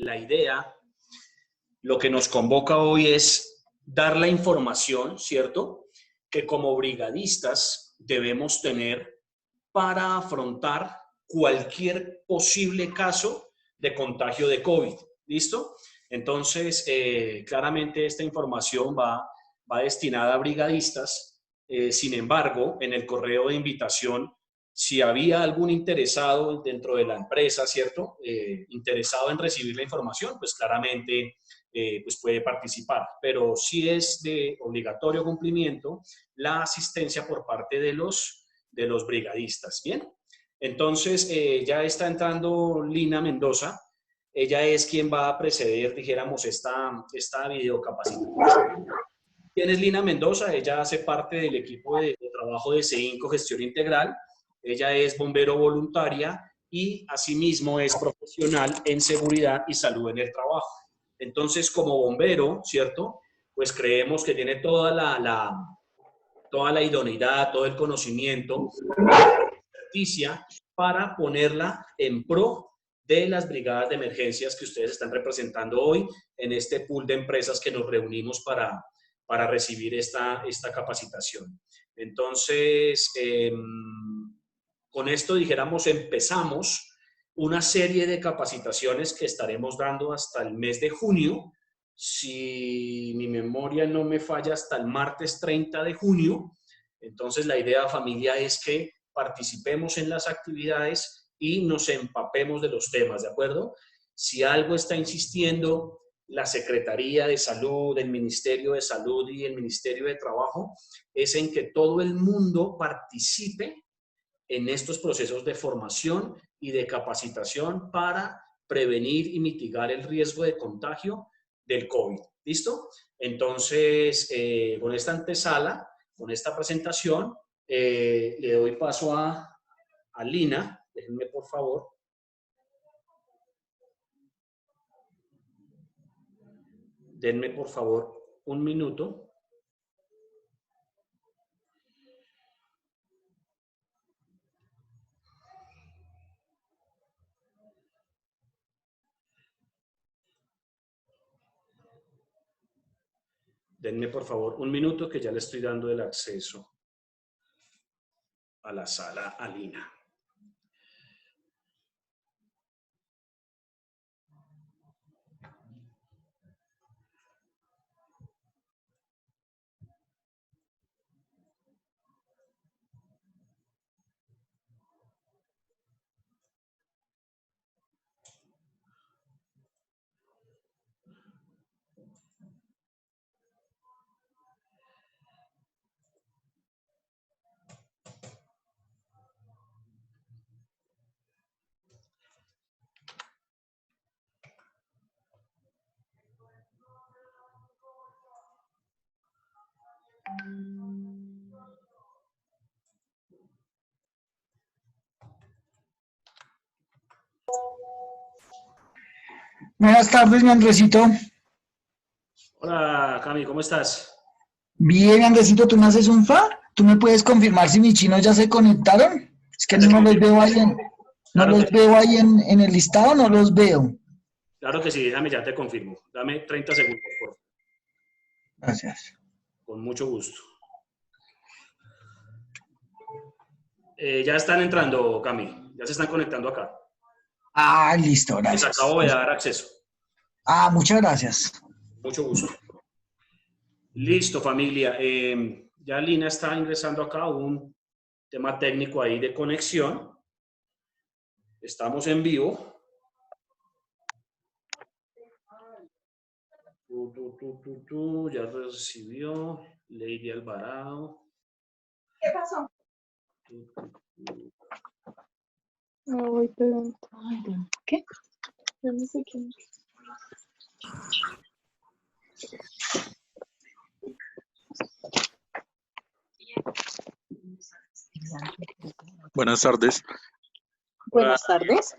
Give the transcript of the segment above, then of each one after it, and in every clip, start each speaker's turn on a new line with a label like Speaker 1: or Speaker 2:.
Speaker 1: la idea, lo que nos convoca hoy es dar la información, ¿cierto?, que como brigadistas debemos tener para afrontar cualquier posible caso de contagio de COVID. ¿Listo? Entonces, claramente esta información va destinada a brigadistas. Sin embargo, en el correo de invitación, si había algún interesado dentro de la empresa, ¿cierto?, interesado en recibir la información, pues claramente pues puede participar. Pero sí es de obligatorio cumplimiento la asistencia por parte de los brigadistas. ¿Bien? Entonces, ya está entrando Lina Mendoza. Ella es quien va a preceder, dijéramos, esta videocapacitación. ¿Quién es Lina Mendoza? Ella hace parte del equipo de trabajo de CEINCO Gestión Integral. Ella es bombero voluntaria y asimismo es profesional en seguridad y salud en el trabajo. Entonces, como bombero, ¿cierto?, pues creemos que tiene toda la idoneidad, todo el conocimiento, experticia para ponerla en pro de las brigadas de emergencias que ustedes están representando hoy en este pool de empresas que nos reunimos para recibir esta capacitación. Entonces, con esto, dijéramos, empezamos una serie de capacitaciones que estaremos dando hasta el mes de junio. Si mi memoria no me falla, hasta el martes 30 de junio. Entonces, la idea, familia, es que participemos en las actividades y nos empapemos de los temas, ¿de acuerdo? Si algo está insistiendo la Secretaría de Salud, el Ministerio de Salud y el Ministerio de Trabajo, es en que todo el mundo participe en estos procesos de formación y de capacitación para prevenir y mitigar el riesgo de contagio del COVID. ¿Listo? Entonces, con esta antesala, con esta presentación, le doy paso a Lina. Déjenme, por favor. Denme, por favor, un minuto. Denme, por favor, un minuto que ya le estoy dando el acceso a la sala a Lina.
Speaker 2: Buenas tardes, mi Andresito.
Speaker 1: Hola, Cami, ¿cómo estás?
Speaker 2: Bien, Andresito, ¿tú me haces un fa? ¿Tú me puedes confirmar si mis chinos ya se conectaron? Es que
Speaker 1: Ya te
Speaker 2: no los
Speaker 1: confirmo.
Speaker 2: veo ahí
Speaker 1: Claro que sí.
Speaker 2: en el listado, no los veo.
Speaker 1: Claro que sí, déjame, ya te confirmo. Dame 30 segundos, por favor.
Speaker 2: Gracias.
Speaker 1: Con mucho gusto. Ya están entrando, Cami. Ya se están conectando acá.
Speaker 2: Ah, listo,
Speaker 1: Les
Speaker 2: gracias.
Speaker 1: acabo de dar acceso.
Speaker 2: Ah, muchas gracias.
Speaker 1: Mucho gusto. Listo, familia. Ya Lina está ingresando acá, un tema técnico ahí de conexión. Estamos en vivo. Ya recibió. Lady Alvarado.
Speaker 3: ¿Qué pasó?
Speaker 4: Me voy preguntando. ¿Qué? Yo no sé quién.
Speaker 5: Buenas tardes.
Speaker 4: Buenas tardes.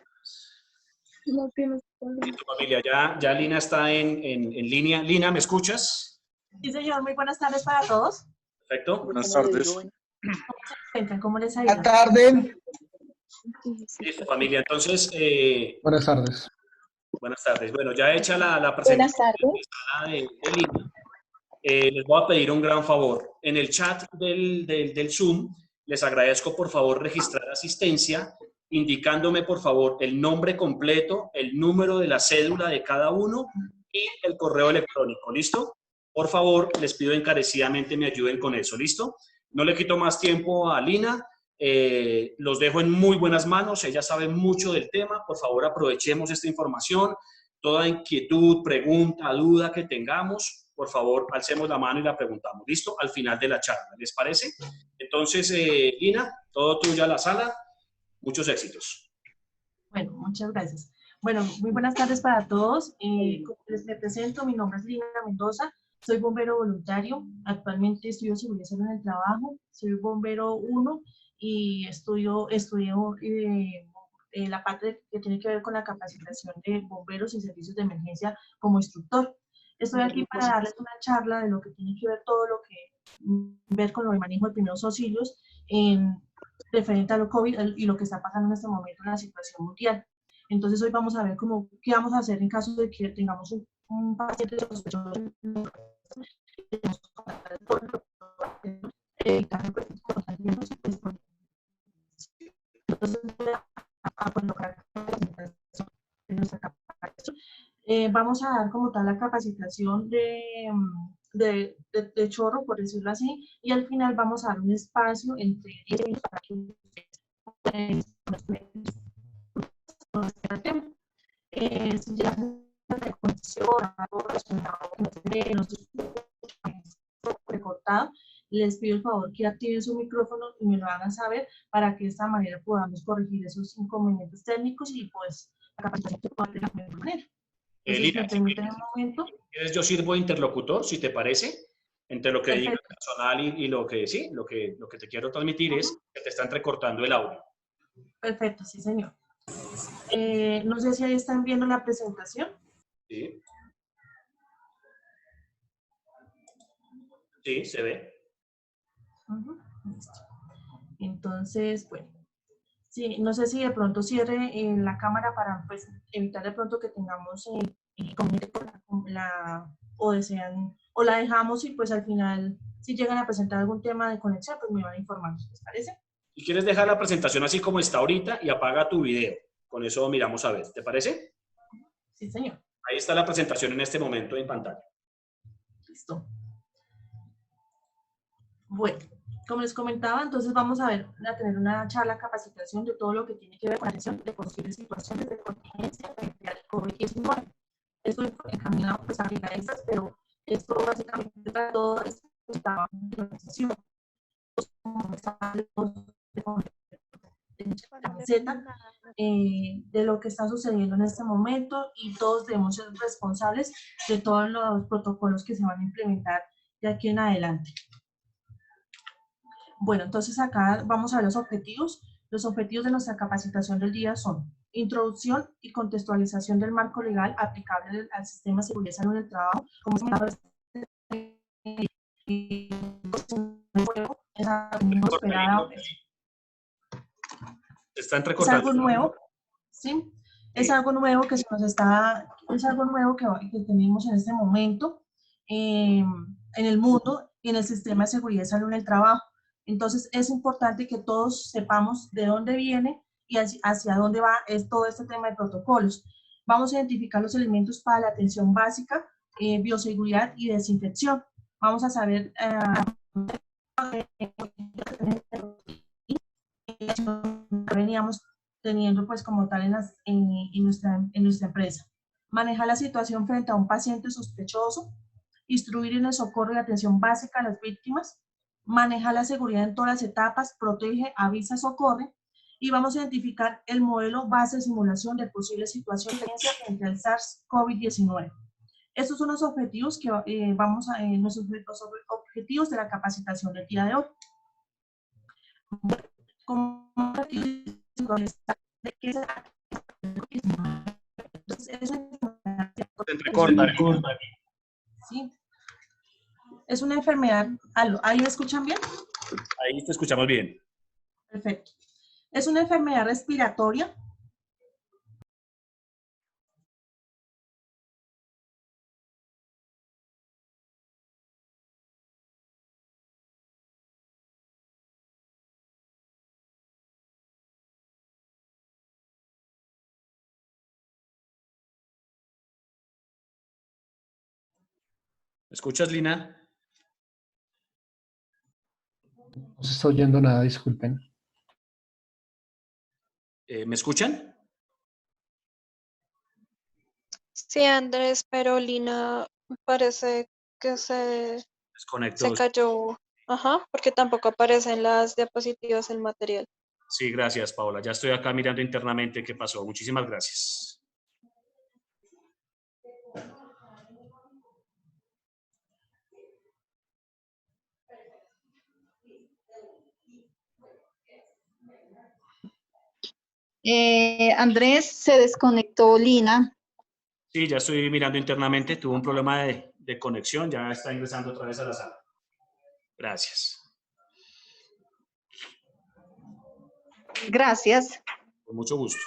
Speaker 4: No tienes problema.
Speaker 1: Listo, familia. Ya Lina está en línea. Lina, ¿me escuchas?
Speaker 3: Sí, señor. Muy buenas tardes para todos.
Speaker 1: Perfecto.
Speaker 5: Buenas
Speaker 4: ¿Cómo le
Speaker 5: tardes.
Speaker 4: digo? Bueno,
Speaker 3: ¿Cómo se encuentran? ¿Cómo les ha
Speaker 2: Buenas
Speaker 3: ido?
Speaker 2: tardes.
Speaker 1: Listo, familia. Entonces,
Speaker 6: Buenas tardes.
Speaker 1: Buenas tardes. Bueno, ya hecha la
Speaker 4: Buenas
Speaker 1: presentación
Speaker 4: tardes.
Speaker 1: de Lina, les voy a pedir un gran favor. En el chat del Zoom, les agradezco por favor registrar asistencia, indicándome por favor el nombre completo, el número de la cédula de cada uno y el correo electrónico. ¿Listo? Por favor, les pido encarecidamente me ayuden con eso. ¿Listo? No le quito más tiempo a Lina. Los dejo en muy buenas manos. Ella sabe mucho del tema. Por favor, aprovechemos esta información. Toda inquietud, pregunta, duda que tengamos, por favor, alcemos la mano y la preguntamos. ¿Listo? Al final de la charla, ¿les parece? Entonces, Lina, todo tuya la sala. Muchos éxitos.
Speaker 3: Bueno, muchas gracias. Bueno, muy buenas tardes para todos. Me presento, mi nombre es Lina Mendoza, soy bombero voluntario. Actualmente estudio seguridad en el trabajo, soy bombero 1 y estudio la parte que tiene que ver con la capacitación de bomberos y servicios de emergencia como instructor. Estoy aquí para darles una charla de lo que tiene que ver todo lo que ver con el manejo de primeros auxilios referente a lo COVID y lo que está pasando en este momento en la situación mundial. Entonces hoy vamos a ver qué vamos a hacer en caso de que tengamos un paciente sospechoso. Entonces voy a colocar nuestra capacitación. Vamos a dar como tal la capacitación de chorro, por decirlo así, y al final vamos a dar un espacio entre 10 minutos para que ustedes si ya de conexión, algo relacionado con recortado, les pido el favor que activen su micrófono y me lo hagan saber para que de esta manera podamos corregir esos inconvenientes técnicos y pues la capacitación se pueda hacer de la mejor manera.
Speaker 1: Lina,
Speaker 3: me permiten un momento.
Speaker 1: yo sirvo de interlocutor, si te parece, entre lo que diga el personal y lo que sí, lo que te quiero transmitir es que te está entrecortando el audio.
Speaker 3: Perfecto, sí, señor. No sé si ahí están viendo la presentación.
Speaker 1: Sí. Sí, se ve.
Speaker 3: Listo. Entonces, bueno. Sí, no sé si de pronto cierre la cámara para pues, evitar de pronto que tengamos inconveniente con o desean, o la dejamos y pues al final, si llegan a presentar algún tema de conexión, pues me van a informar, ¿les parece?
Speaker 1: Si quieres dejar la presentación así como está ahorita y apaga tu video. Con eso miramos a ver. ¿Te parece?
Speaker 3: Sí, señor.
Speaker 1: Ahí está la presentación en este momento en pantalla.
Speaker 3: Listo. Bueno, como les comentaba, entonces vamos a tener una charla, capacitación de todo lo que tiene que ver con la atención de posibles situaciones de contingencia frente al COVID-19. Esto encaminado pues a brigadistas, pero esto básicamente para todo esto está en la organización. De lo que está sucediendo en este momento y todos debemos ser responsables de todos los protocolos que se van a implementar de aquí en adelante. Bueno, entonces acá vamos a ver los objetivos. Los objetivos de nuestra capacitación del día son introducción y contextualización del marco legal aplicable al sistema de seguridad y salud en el trabajo. Como se
Speaker 1: Está entrecortando.
Speaker 3: Es algo nuevo, ¿sí? Es algo nuevo que es algo nuevo que tenemos en este momento en el mundo y en el sistema de seguridad y salud en el trabajo. Entonces, es importante que todos sepamos de dónde viene y hacia dónde va todo este tema de protocolos. Vamos a identificar los elementos para la atención básica, bioseguridad y desinfección. Vamos a saber veníamos teniendo pues como tal en nuestra empresa. Manejar la situación frente a un paciente sospechoso, instruir en el socorro y atención básica a las víctimas, manejar la seguridad en todas las etapas, protege, avisa, socorre, y vamos a identificar el modelo base de simulación de posibles situaciones frente al SARS-CoV-19. Estos son los objetivos que nuestros objetivos de la capacitación del día de hoy. Sí. Es una enfermedad. ¿Ahí me escuchan bien?
Speaker 1: Ahí te escuchamos bien.
Speaker 3: Perfecto. Es una enfermedad respiratoria
Speaker 1: escuchas, Lina?
Speaker 5: No se está oyendo nada, disculpen.
Speaker 1: ¿Me escuchan?
Speaker 4: Sí, Andrés, pero Lina parece que se
Speaker 1: Desconectó.
Speaker 4: cayó. Ajá, porque tampoco aparecen las diapositivas el material.
Speaker 1: Sí, gracias, Paola. Ya estoy acá mirando internamente qué pasó. Muchísimas gracias.
Speaker 6: Andrés, se desconectó Lina.
Speaker 1: Sí, ya estoy mirando internamente. Tuvo un problema de conexión. Ya está ingresando otra vez a la sala. Gracias.
Speaker 6: Gracias.
Speaker 1: Con mucho gusto.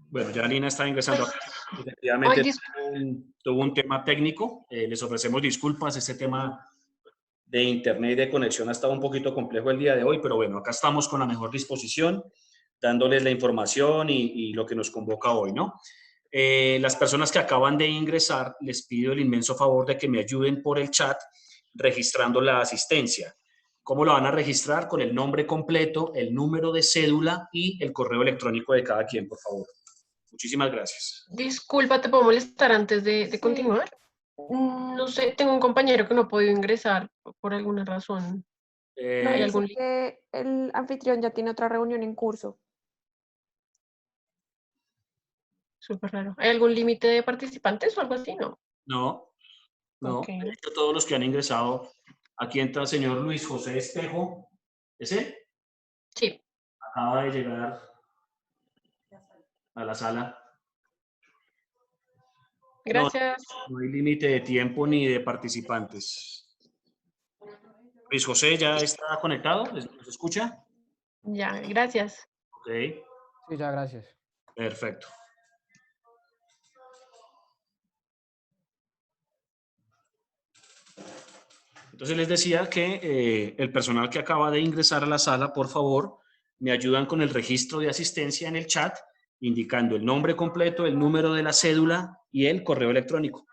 Speaker 1: Bueno, ya Lina está ingresando acá. Efectivamente, tuvo un tema técnico. Les ofrecemos disculpas. Este tema de internet y de conexión ha estado un poquito complejo el día de hoy, pero bueno, acá estamos con la mejor disposición, dándoles la información y lo que nos convoca hoy, ¿no? Las personas que acaban de ingresar, les pido el inmenso favor de que me ayuden por el chat registrando la asistencia. ¿Cómo lo van a registrar? Con el nombre completo, el número de cédula y el correo electrónico de cada quien, por favor. Muchísimas gracias.
Speaker 7: Disculpa, ¿te puedo molestar antes de
Speaker 4: Sí.
Speaker 7: continuar? No sé, tengo un compañero que no ha podido ingresar por alguna razón.
Speaker 4: No,
Speaker 7: ¿Hay
Speaker 1: Eh,
Speaker 7: algún
Speaker 4: dice que el anfitrión ya tiene otra reunión en curso.
Speaker 7: súper raro? ¿Hay algún límite de participantes o algo así? No.
Speaker 1: no, no.
Speaker 7: Ok.
Speaker 1: De hecho, todos los que han ingresado, aquí entra el señor Luis José Espejo. ¿Ese?
Speaker 7: Sí,
Speaker 1: Acaba de llegar a la sala. No,
Speaker 7: gracias.
Speaker 1: no hay límite de tiempo ni de participantes. Luis José ya está conectado, ¿nos escucha?
Speaker 7: Ya, gracias.
Speaker 1: Ok,
Speaker 5: Sí, ya, gracias.
Speaker 1: perfecto. Entonces les decía que el personal que acaba de ingresar a la sala, por favor, me ayudan con el registro de asistencia en el chat, indicando el nombre completo, el número de la cédula y el correo electrónico.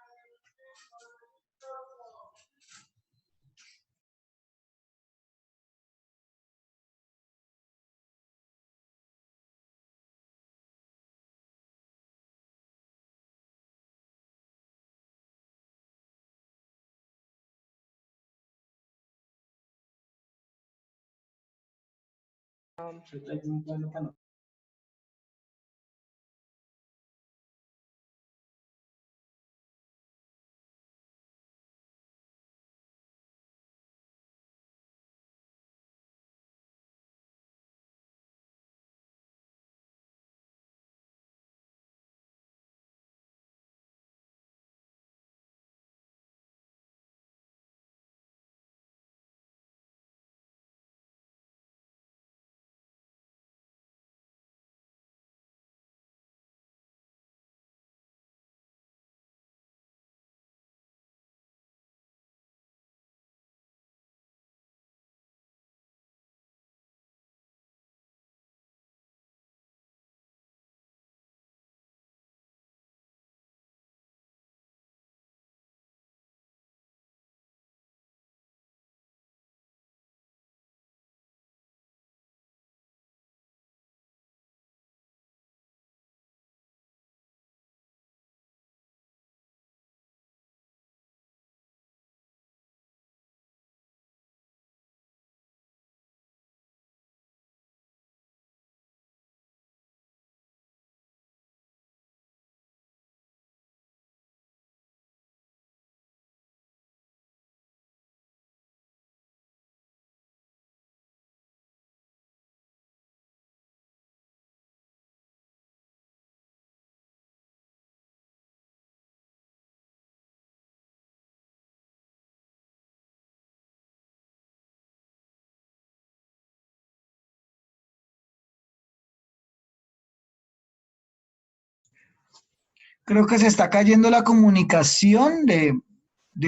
Speaker 2: Creo que se está cayendo la comunicación de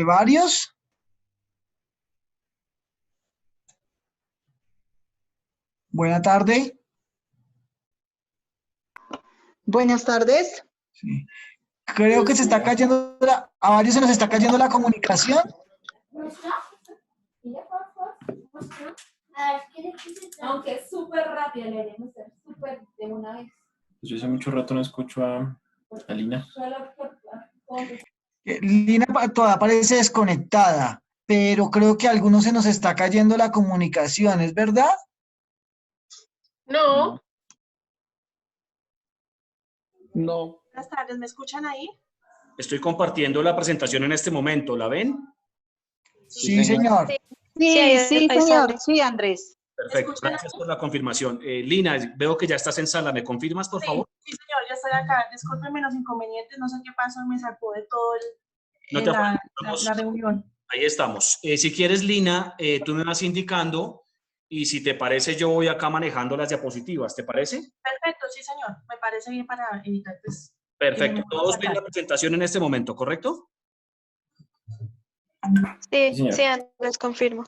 Speaker 2: varios. Buena tarde.
Speaker 6: Buenas tardes.
Speaker 2: Sí. Creo que se está cayendo, a varios se nos está cayendo la comunicación.
Speaker 8: Aunque es súper rápido, le deberíamos ser súper de una vez.
Speaker 9: Yo hace mucho rato no escucho a Lina.
Speaker 2: Lina todavía parece desconectada, pero creo que a algunos se nos está cayendo la comunicación, ¿es verdad?
Speaker 7: No,
Speaker 9: No.
Speaker 3: Buenas tardes, ¿me escuchan ahí?
Speaker 1: Estoy compartiendo la presentación en este momento. ¿La ven?
Speaker 2: Sí, señor.
Speaker 6: Sí, señor. Sí, Andrés.
Speaker 1: Perfecto.
Speaker 3: ¿Escuchan
Speaker 1: Gracias por la confirmación. Lina, veo que ya estás en sala. ¿Me confirmas, por favor?
Speaker 3: Sí, señor, ya estoy acá. Discúlpenme los inconvenientes, no sé qué pasó, me sacó de todo
Speaker 1: No te
Speaker 3: la
Speaker 1: apures.
Speaker 3: reunión.
Speaker 1: Ahí estamos. Si quieres, Lina, tú me vas indicando y si te parece, yo voy acá manejando las diapositivas. ¿Te parece?
Speaker 3: Perfecto, sí, señor. Me parece bien para evitar, pues,
Speaker 1: Perfecto.
Speaker 3: que me
Speaker 1: Todos ven
Speaker 3: sacar.
Speaker 1: la presentación en este momento, ¿correcto?
Speaker 9: Sí, señor.
Speaker 4: Sí, Andrés, confirmo.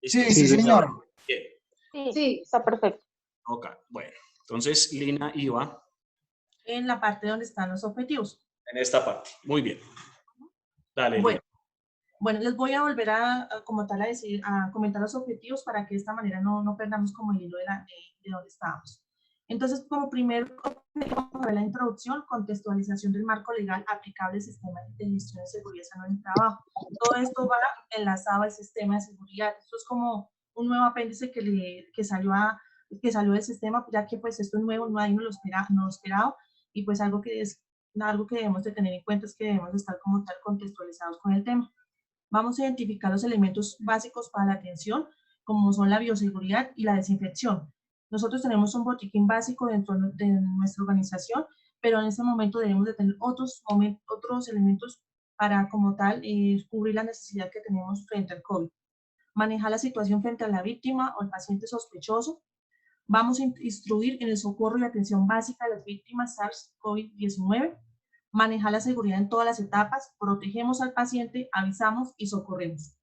Speaker 1: ¿Listo?
Speaker 2: Sí, señor.
Speaker 1: Bien.
Speaker 6: Sí, está perfecto.
Speaker 1: Ok, bueno. Entonces, Lina iba
Speaker 3: En la parte donde están los objetivos.
Speaker 1: en esta parte. Muy bien. Dale, Lina.
Speaker 3: Bueno, les voy a volver como tal a decir, a comentar los objetivos para que de esta manera no perdamos como el hilo de donde estábamos. Entonces, como primero, vamos a ver la introducción, contextualización del marco legal aplicable al sistema de gestión de seguridad en el trabajo. Todo esto va enlazado al sistema de seguridad. Esto es como un nuevo apéndice que salió del sistema, ya que pues esto es nuevo, no lo esperado, y pues algo que debemos de tener en cuenta es que debemos estar como tal contextualizados con el tema. Vamos a identificar los elementos básicos para la atención, como son la bioseguridad y la desinfección. Nosotros tenemos un botiquín básico dentro de nuestra organización, pero en este momento debemos de tener otros elementos para, como tal, cubrir la necesidad que tenemos frente al COVID. Manejar la situación frente a la víctima o el paciente sospechoso. Vamos a instruir en el socorro y atención básica de las víctimas SARS-CoV-19. Manejar la seguridad en todas las etapas, protegemos al paciente, avisamos y socorremos.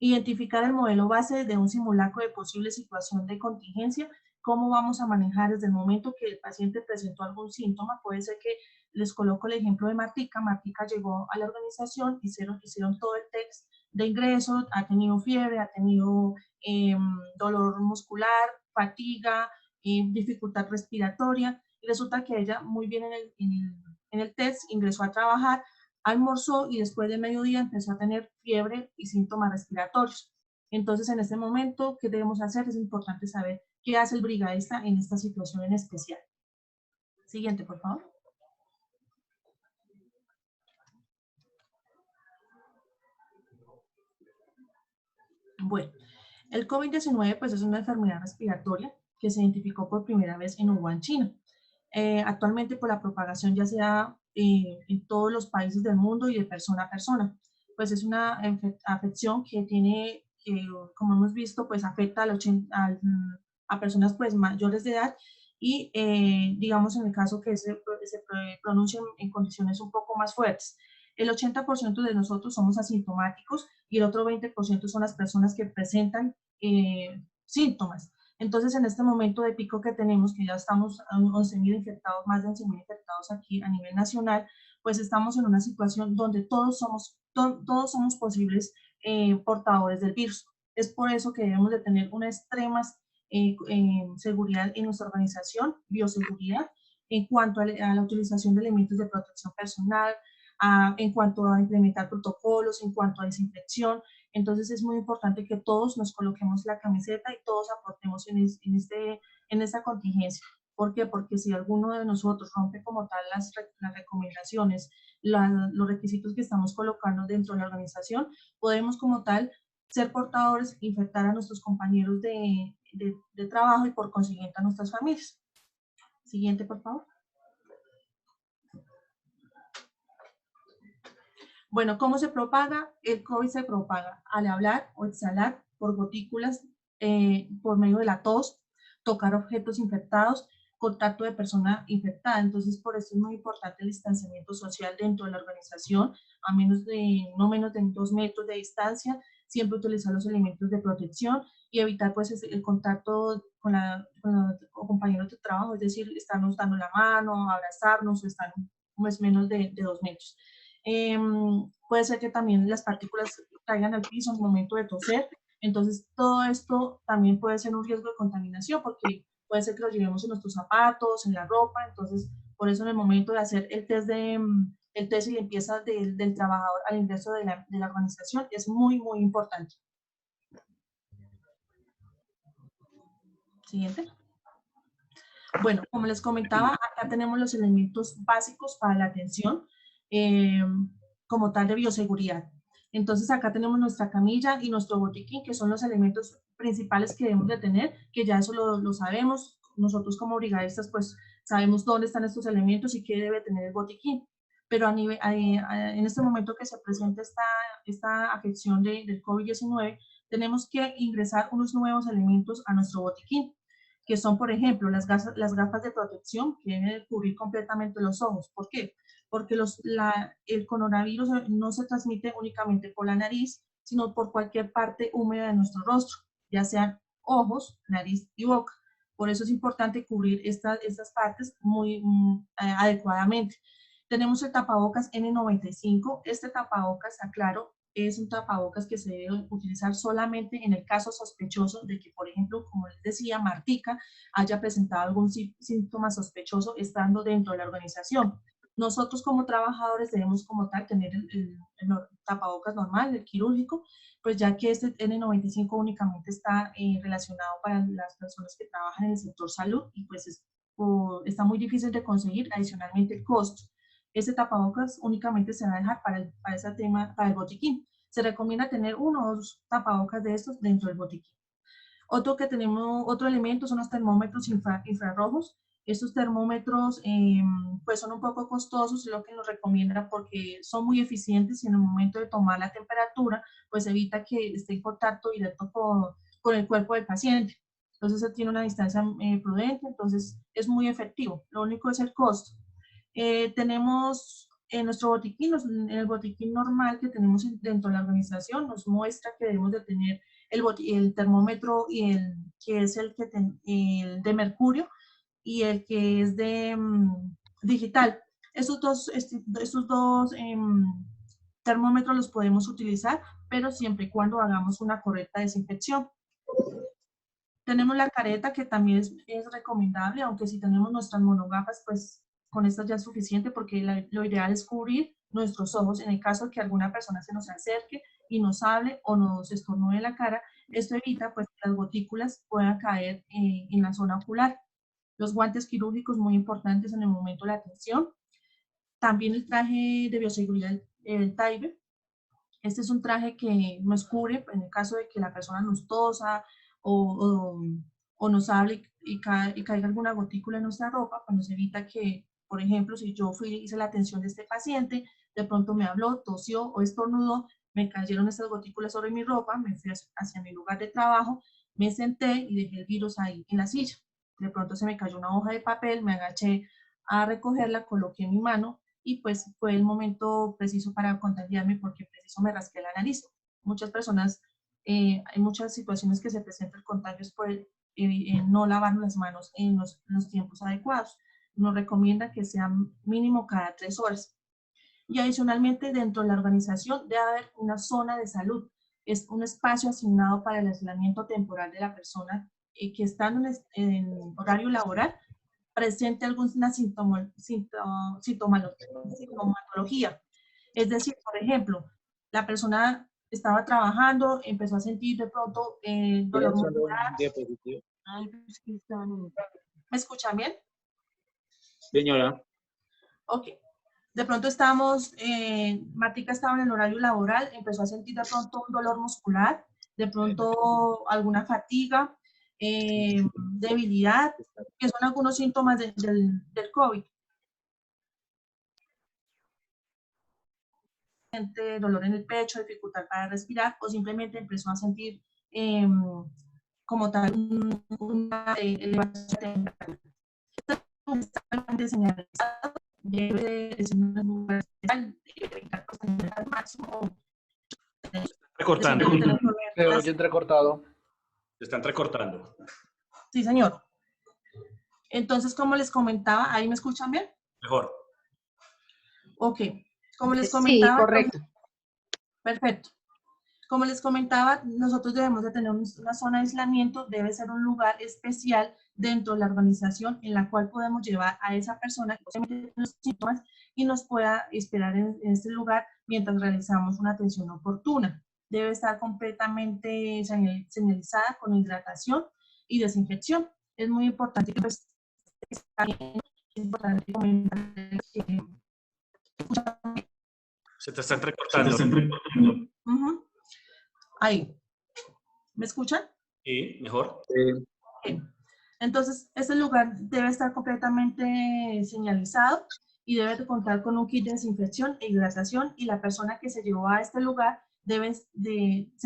Speaker 3: Identificar el modelo base de un simulacro de posible situación de contingencia, cómo vamos a manejar desde el momento que el paciente presentó algún síntoma. Puede ser que les coloco el ejemplo de Martica. Martica llegó a la organización, hicieron todo el test de ingreso, ha tenido fiebre, ha tenido dolor muscular, fatiga, dificultad respiratoria, y resulta que ella muy bien en el test ingresó a trabajar, almorzó y después de mediodía empezó a tener fiebre y síntomas respiratorios. Entonces, en este momento, ¿qué debemos hacer? Es importante saber qué hace el brigadista en esta situación en especial. Siguiente, por favor. Bueno, el COVID-19 pues, es una enfermedad respiratoria que se identificó por primera vez en Wuhan, China. Actualmente por la propagación ya sea en todos los países del mundo y de persona a persona. Pues es una afección que tiene, como hemos visto, pues afecta a personas pues mayores de edad y digamos en el caso que se pronuncien en condiciones un poco más fuertes. El 80% de nosotros somos asintomáticos y el otro 20% son las personas que presentan síntomas. Entonces, en este momento de pico que tenemos, que ya estamos a 11.000 infectados, más de 11.000 infectados aquí a nivel nacional, pues estamos en una situación donde todos somos posibles portadores del virus. Es por eso que debemos de tener una extrema seguridad en nuestra organización, bioseguridad, en cuanto a la utilización de elementos de protección personal, en cuanto a implementar protocolos, en cuanto a desinfección. Entonces es muy importante que todos nos coloquemos la camiseta y todos aportemos en esta contingencia. ¿Por qué? Porque si alguno de nosotros rompe como tal las recomendaciones, los requisitos que estamos colocando dentro de la organización, podemos como tal ser portadores, infectar a nuestros compañeros de trabajo y por consiguiente a nuestras familias. Siguiente, por favor. Bueno, ¿cómo se propaga? El COVID se propaga al hablar o exhalar por gotículas, por medio de la tos, tocar objetos infectados, contacto de persona infectada. Entonces, por eso es muy importante el distanciamiento social dentro de la organización, a no menos de 2 metros de distancia, siempre utilizar los elementos de protección y evitar pues el contacto con los compañeros de trabajo, es decir, estarnos dando la mano, abrazarnos o estar pues, menos de 2 metros. Puede ser que también las partículas caigan al piso en el momento de toser, entonces todo esto también puede ser un riesgo de contaminación porque puede ser que lo llevemos en nuestros zapatos, en la ropa, entonces por eso en el momento de hacer el test y limpieza del trabajador al ingreso de la organización es muy, muy importante. Siguiente. Bueno, como les comentaba, acá tenemos los elementos básicos para la atención como tal de bioseguridad. Entonces acá tenemos nuestra camilla y nuestro botiquín, que son los elementos principales que debemos de tener, que ya eso lo sabemos. Nosotros como brigadistas pues sabemos dónde están estos elementos y qué debe tener el botiquín. Pero en este momento que se presenta esta afección del COVID-19, tenemos que ingresar unos nuevos elementos a nuestro botiquín, que son, por ejemplo, las gafas de protección que deben cubrir completamente los ojos. ¿Por qué? Porque el coronavirus no se transmite únicamente por la nariz, sino por cualquier parte húmeda de nuestro rostro, ya sean ojos, nariz y boca. Por eso es importante cubrir estas partes muy adecuadamente. Tenemos el tapabocas N95. Este tapabocas, aclaro, es un tapabocas que se debe utilizar solamente en el caso sospechoso de que, por ejemplo, como les decía, Martica haya presentado algún síntoma sospechoso estando dentro de la organización. Nosotros como trabajadores debemos como tal tener el tapabocas normal, el quirúrgico, pues ya que este N95 únicamente está relacionado para las personas que trabajan en el sector salud y pues está muy difícil de conseguir, adicionalmente el costo. Este tapabocas únicamente se va a dejar para ese tema, para el botiquín. Se recomienda tener 1 o 2 tapabocas de estos dentro del botiquín. Otro elemento son los termómetros infrarrojos. Estos termómetros pues son un poco costosos, lo que nos recomienda porque son muy eficientes y en el momento de tomar la temperatura pues evita que esté en contacto directo con el cuerpo del paciente. Entonces se tiene una distancia prudente, entonces es muy efectivo. Lo único es el costo. Tenemos en nuestro botiquín, en el botiquín normal que tenemos dentro de la organización, nos muestra que debemos de tener el termómetro y que es el de mercurio y el que es de digital. Estos dos termómetros los podemos utilizar, pero siempre y cuando hagamos una correcta desinfección. Tenemos la careta que también es recomendable, aunque si tenemos nuestras monogafas, pues con estas ya es suficiente porque lo ideal es cubrir nuestros ojos en el caso de que alguna persona se nos acerque y nos hable o nos estornude la cara. Esto evita pues que las gotículas puedan caer en la zona ocular. Los guantes quirúrgicos muy importantes en el momento de la atención. También el traje de bioseguridad, el TAIBE. Este es un traje que nos cubre en el caso de que la persona nos tosa o nos hable y caiga alguna gotícula en nuestra ropa, pues nos evita que, por ejemplo, si yo hice la atención de este paciente, de pronto me habló, tosió o estornudó, me cayeron estas gotículas sobre mi ropa, me fui hacia mi lugar de trabajo, me senté y dejé el virus ahí en la silla. De pronto se me cayó una hoja de papel, me agaché a recogerla, coloqué mi mano y pues fue el momento preciso para contagiarme porque preciso me rasqué la nariz. Muchas personas, hay muchas situaciones que se presentan contagios por no lavar las manos en los tiempos adecuados. Nos recomienda que sea mínimo cada 3 horas. Y adicionalmente dentro de la organización debe haber una zona de salud. Es un espacio asignado para el aislamiento temporal de la persona que está en horario laboral presente alguna sintomatología. Es decir, por ejemplo, la persona estaba trabajando, empezó a sentir de pronto dolor muscular. ¿Me escuchan bien?
Speaker 1: Señora.
Speaker 3: Ok. De pronto Martica estaba en el horario laboral, empezó a sentir de pronto un dolor muscular, de pronto alguna fatiga, debilidad, que son algunos síntomas del COVID. Dolor en el pecho, dificultad para respirar, o simplemente empezó a sentir como tal una elevación de temperatura. Está señalizado, debe ser un lugar especial, evitar al máximo.
Speaker 1: Recortando.
Speaker 5: Se oye entrecortado.
Speaker 1: Se está entrecortando.
Speaker 3: Sí, señor. Entonces, como les comentaba, ¿ahí me escuchan bien?
Speaker 1: Mejor.
Speaker 3: Ok. Como les
Speaker 6: Sí,
Speaker 3: comentaba.
Speaker 6: correcto.
Speaker 3: Perfecto. Como les comentaba, nosotros debemos de tener una zona de aislamiento, debe ser un lugar especial dentro de la organización en la cual podemos llevar a esa persona que tiene los síntomas y nos pueda esperar en este lugar mientras realizamos una atención oportuna. Debe estar completamente señalizada con hidratación y desinfección. Es muy importante que pues,
Speaker 1: Se te está entrecortando.
Speaker 3: Ahí. ¿Me escuchan?
Speaker 1: Sí, mejor.
Speaker 3: Okay. Entonces, este lugar debe estar completamente señalizado y debe de contar con un kit de desinfección e hidratación, y la persona que se llevó a este lugar se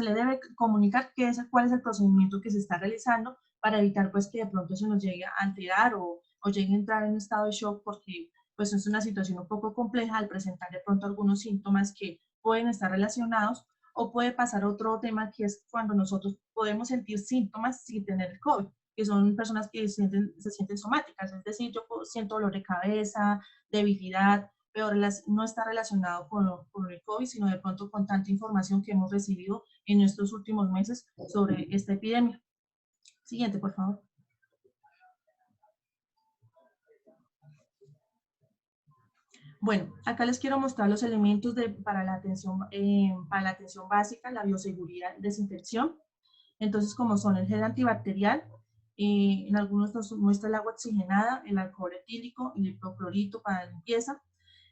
Speaker 3: le debe comunicar cuál es el procedimiento que se está realizando para evitar pues que de pronto se nos llegue a alterar o llegue a entrar en un estado de shock, porque pues es una situación un poco compleja al presentar de pronto algunos síntomas que pueden estar relacionados, o puede pasar otro tema que es cuando nosotros podemos sentir síntomas sin tener el COVID, que son personas que se sienten somáticas, es decir, yo siento dolor de cabeza, debilidad, pero no está relacionado con el COVID, sino de pronto con tanta información que hemos recibido en estos últimos meses sobre esta epidemia. Siguiente, por favor. Bueno, acá les quiero mostrar los elementos para la atención básica, la bioseguridad, desinfección. Entonces, como son el gel antibacterial, en algunos nos muestra el agua oxigenada, el alcohol etílico y el hipoclorito para la limpieza.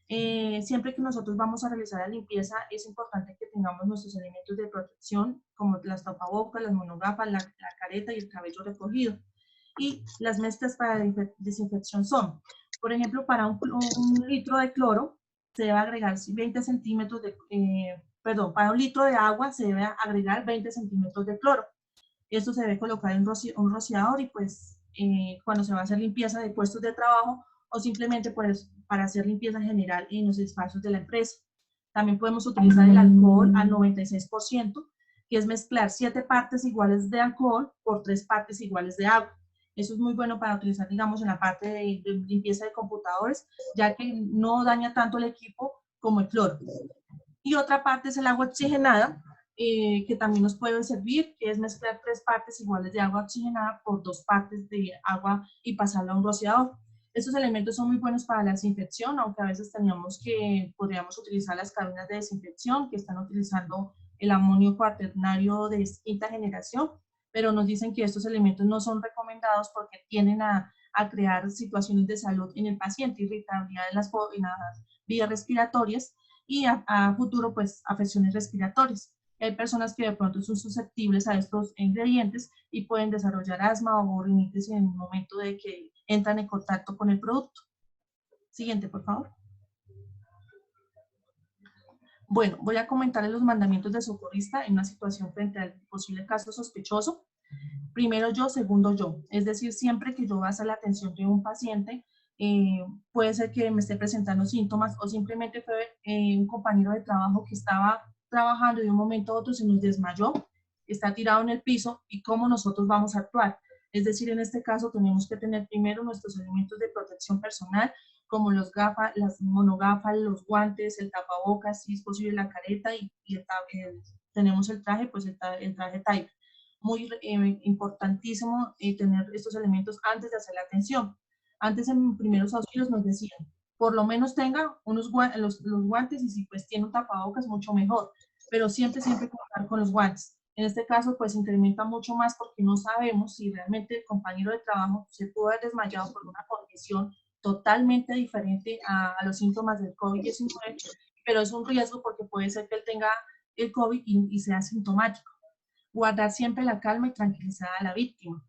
Speaker 3: Siempre que nosotros vamos a realizar la limpieza, es importante que tengamos nuestros elementos de protección, como las tapabocas, las monogafas, la careta y el cabello recogido. Y las mezclas para desinfección son, por ejemplo, para un litro de cloro, se debe agregar 20 centímetros para un litro de agua se debe agregar 20 centímetros de cloro. Esto se debe colocar en un rociador y pues cuando se va a hacer limpieza de puestos de trabajo o simplemente pues para hacer limpieza general en los espacios de la empresa. También podemos utilizar el alcohol al 96%, que es mezclar 7 partes iguales de alcohol por 3 partes iguales de agua. Eso es muy bueno para utilizar, digamos, en la parte de limpieza de computadores, ya que no daña tanto el equipo como el cloro. Y otra parte es el agua oxigenada, que también nos puede servir, que es mezclar 3 partes iguales de agua oxigenada por 2 partes de agua y pasarla a un rociador. Estos elementos son muy buenos para la desinfección, aunque a veces podríamos utilizar las cabinas de desinfección que están utilizando el amonio cuaternario de quinta generación, pero nos dicen que estos elementos no son recomendados porque tienden a crear situaciones de salud en el paciente, irritabilidad en las vías respiratorias y a futuro pues afecciones respiratorias. Hay personas que de pronto son susceptibles a estos ingredientes y pueden desarrollar asma o rinitis en el momento de que entran en contacto con el producto. Siguiente, por favor. Bueno, voy a comentarles los mandamientos de socorrista en una situación frente al posible caso sospechoso. Primero yo, segundo yo. Es decir, siempre que yo voy a hacer la atención de un paciente, puede ser que me esté presentando síntomas o simplemente fue un compañero de trabajo que estaba trabajando y de un momento a otro se nos desmayó, está tirado en el piso, y cómo nosotros vamos a actuar. Es decir, en este caso tenemos que tener primero nuestros elementos de protección personal, como las monogafas, los guantes, el tapabocas, si es posible la careta, y tenemos el traje, pues el traje type. Muy importantísimo tener estos elementos antes de hacer la atención. Antes en primeros auxilios nos decían, por lo menos tenga los guantes, y si pues tiene un tapabocas mucho mejor, pero siempre contar con los guantes. En este caso pues incrementa mucho más porque no sabemos si realmente el compañero de trabajo se pudo haber desmayado por una condición totalmente diferente a los síntomas del COVID-19, pero es un riesgo porque puede ser que él tenga el COVID y sea asintomático. Guardar siempre la calma y tranquilizar a la víctima.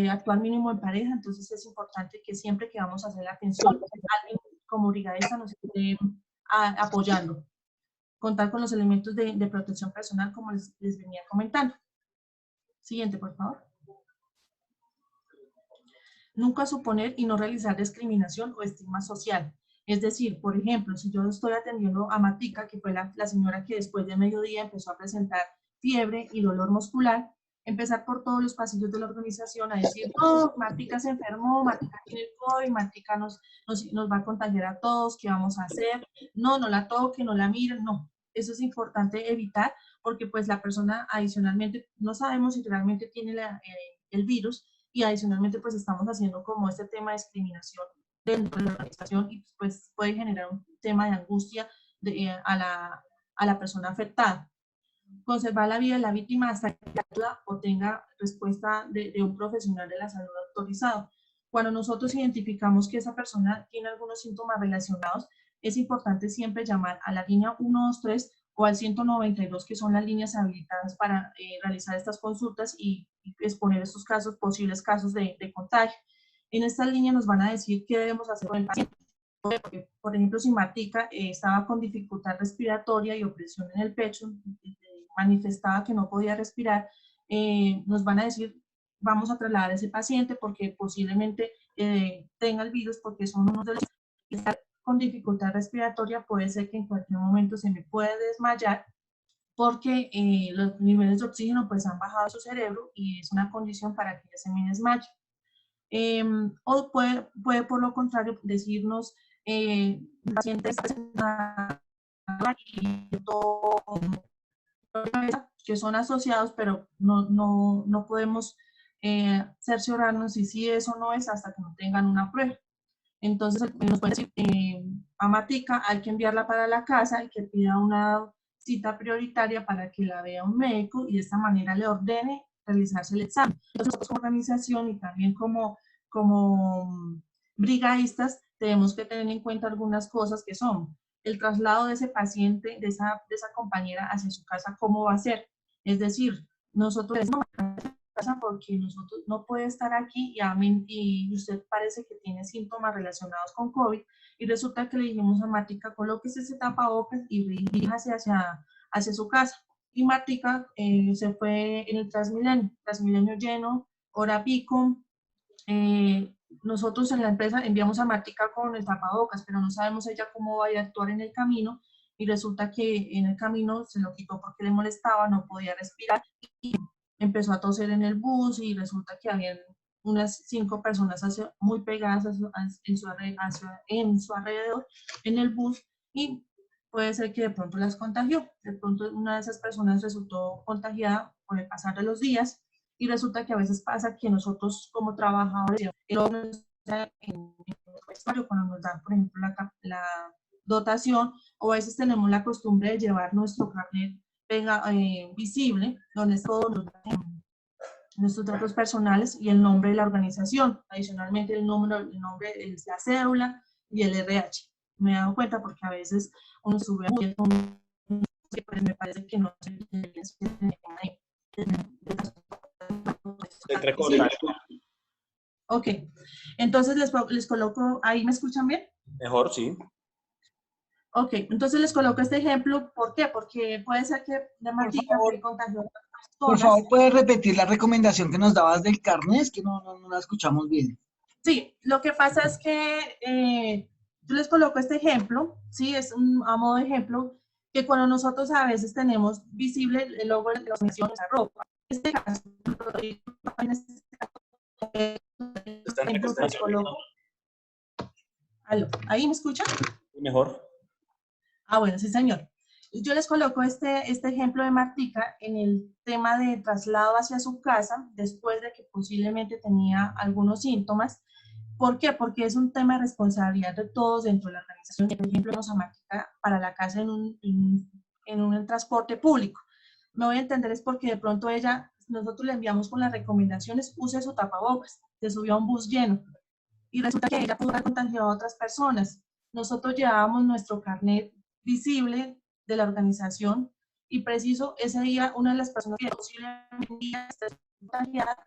Speaker 3: Actuar mínimo en pareja, entonces es importante que siempre que vamos a hacer la atención, alguien como brigadista nos esté apoyando. Contar con los elementos de protección personal, como les venía comentando. Siguiente, por favor. Nunca suponer y no realizar discriminación o estigma social. Es decir, por ejemplo, si yo estoy atendiendo a Matica, que fue la señora que después de mediodía empezó a presentar fiebre y dolor muscular, empezar por todos los pasillos de la organización a decir, no, Matica se enfermó, Matica tiene COVID, Matica nos va a contagiar a todos, ¿qué vamos a hacer? No, no la toquen, no la miren, no. Eso es importante evitar porque pues la persona adicionalmente, no sabemos si realmente tiene el virus y adicionalmente pues estamos haciendo como este tema de discriminación dentro de la organización y pues puede generar un tema de angustia a la persona afectada. Conservar la vida de la víctima hasta que la ayuda o tenga respuesta de un profesional de la salud autorizado. Cuando nosotros identificamos que esa persona tiene algunos síntomas relacionados, es importante siempre llamar a la línea 123 o al 192, que son las líneas habilitadas para realizar estas consultas y exponer estos casos, posibles casos de contagio. En esta línea nos van a decir qué debemos hacer con el paciente. Porque, por ejemplo, si Matica estaba con dificultad respiratoria y opresión en el pecho, manifestaba que no podía respirar, nos van a decir, vamos a trasladar a ese paciente porque posiblemente tenga el virus, porque son unos de los que están con dificultad respiratoria, puede ser que en cualquier momento se me puede desmayar porque los niveles de oxígeno pues han bajado a su cerebro y es una condición para que se me desmaye. O puede por lo contrario decirnos pacientes que son asociados, pero no podemos cerciorarnos si sí es o no es hasta que no tengan una prueba. Entonces nos puede decir a Matica hay que enviarla para la casa y que pida una cita prioritaria para que la vea un médico y de esta manera le ordene realizarse el examen. Entonces, nosotros como organización y también como brigadistas tenemos que tener en cuenta algunas cosas que son el traslado de ese paciente, de esa compañera hacia su casa, ¿cómo va a ser? Es decir, nosotros decimos porque nosotros no puede estar aquí y usted parece que tiene síntomas relacionados con COVID y resulta que le dijimos a Matica, colóquese ese tapabocas y diríjase hacia su casa. Y Matica se fue en el Transmilenio lleno, hora pico. Nosotros en la empresa enviamos a Matica con el tapabocas, pero no sabemos ella cómo va a actuar en el camino y resulta que en el camino se lo quitó porque le molestaba, no podía respirar y empezó a toser en el bus y resulta que habían unas 5 personas muy pegadas en su alrededor en el bus y puede ser que de pronto las contagió. De pronto una de esas personas resultó contagiada por el pasar de los días y resulta que a veces pasa que nosotros como trabajadores en el vestuario cuando nos dan por ejemplo la dotación o a veces tenemos la costumbre de llevar nuestro carnet visible donde está todos nuestros datos personales y el nombre de la organización, adicionalmente el nombre es la cédula y el RH. Me he dado cuenta porque a veces uno sube pues me parece que no se Ok, entonces les coloco, ¿ahí me escuchan bien?
Speaker 1: Mejor, sí.
Speaker 3: Ok, entonces les coloco este ejemplo, ¿por qué? Porque puede ser que de Matica fue contagió a otras personas.
Speaker 2: Por favor, ¿puedes repetir la recomendación que nos dabas del carnet? Es que no la escuchamos bien.
Speaker 3: Sí, lo que pasa es que yo les coloco este ejemplo, sí, es a modo de ejemplo, que cuando nosotros a veces tenemos visible el logo de las misiones a ropa, en este caso, les coloco. ¿Aló? ¿Ahí me escuchan?
Speaker 1: Mejor.
Speaker 3: Ah, bueno, sí, señor. Yo les coloco este ejemplo de Martica en el tema de traslado hacia su casa, después de que posiblemente tenía algunos síntomas. ¿Por qué? Porque es un tema de responsabilidad de todos dentro de la organización. Por ejemplo, nos a Martica para la casa en un transporte público. Me voy a entender es porque de pronto nosotros le enviamos con las recomendaciones, use su tapabocas, se subió a un bus lleno y resulta que ella pudo haber contagiado a otras personas. Nosotros llevábamos nuestro carnet visible de la organización y preciso ese día una de las personas que posiblemente está contagiada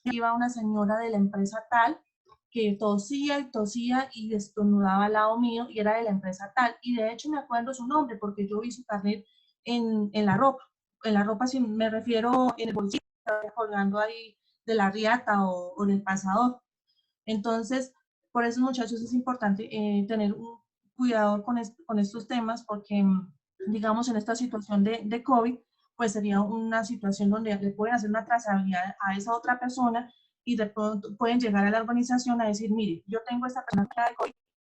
Speaker 3: iba una señora de la empresa tal que tosía y tosía y estornudaba al lado mío y era de la empresa tal y de hecho me acuerdo su nombre porque yo vi su carnet en la ropa en la ropa, si me refiero en el bolsillo, colgando ahí de la riata o del pasador. Entonces, por eso, muchachos, es importante tener un cuidado con estos temas, porque, digamos, en esta situación de COVID, pues sería una situación donde le pueden hacer una trazabilidad a esa otra persona y de pronto pueden llegar a la organización a decir, mire, yo tengo esta persona de COVID,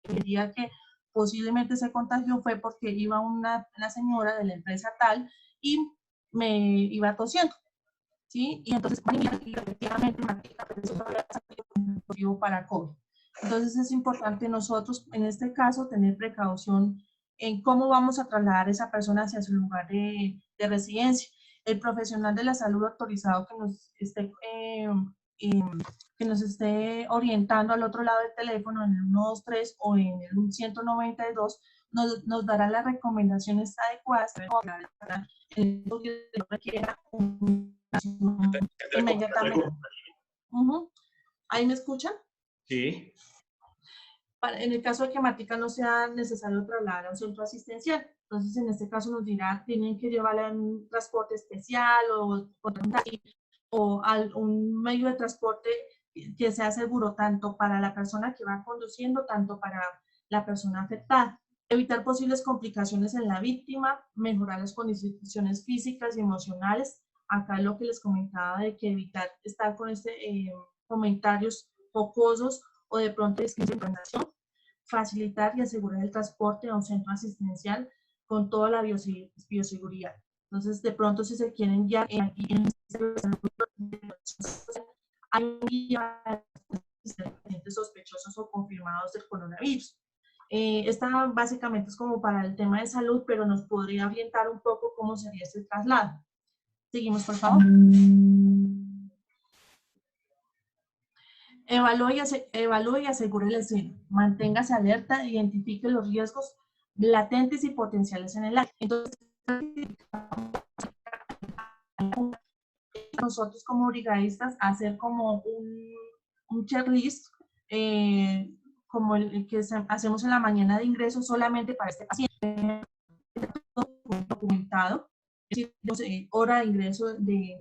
Speaker 3: y el día que posiblemente se contagió fue porque iba una señora de la empresa tal y me iba tosiendo, ¿sí? Y entonces, efectivamente, positivo para COVID. Entonces es importante nosotros, en este caso, tener precaución en cómo vamos a trasladar a esa persona hacia su lugar de residencia. El profesional de la salud autorizado que nos esté orientando al otro lado del teléfono en el 123 o en el 192 nos dará las recomendaciones adecuadas para el que requiera inmediatamente. ¿Ahí me escuchan?
Speaker 1: Sí.
Speaker 3: En el caso de que Matica no sea necesario trasladar a un centro asistencial, entonces en este caso nos dirá, tienen que llevarla en un transporte especial o un medio de transporte que sea seguro tanto para la persona que va conduciendo, tanto para la persona afectada. Evitar posibles complicaciones en la víctima, mejorar las condiciones físicas y emocionales. Acá lo que les comentaba de que evitar estar con comentarios jocosos o de pronto discriminación, facilitar y asegurar el transporte a un centro asistencial con toda la bioseguridad. Entonces, de pronto, si se quieren ya hay un guía de pacientes sospechosos o confirmados del coronavirus. Esta básicamente es como para el tema de salud, pero nos podría orientar un poco cómo sería este traslado. Seguimos, por favor. Evalúe y asegure el destino. Manténgase alerta e identifique los riesgos latentes y potenciales en el área. Entonces, nosotros como brigadistas hacer como un checklist como el que hacemos en la mañana de ingreso solamente para este paciente documentado, es decir, hora de ingreso de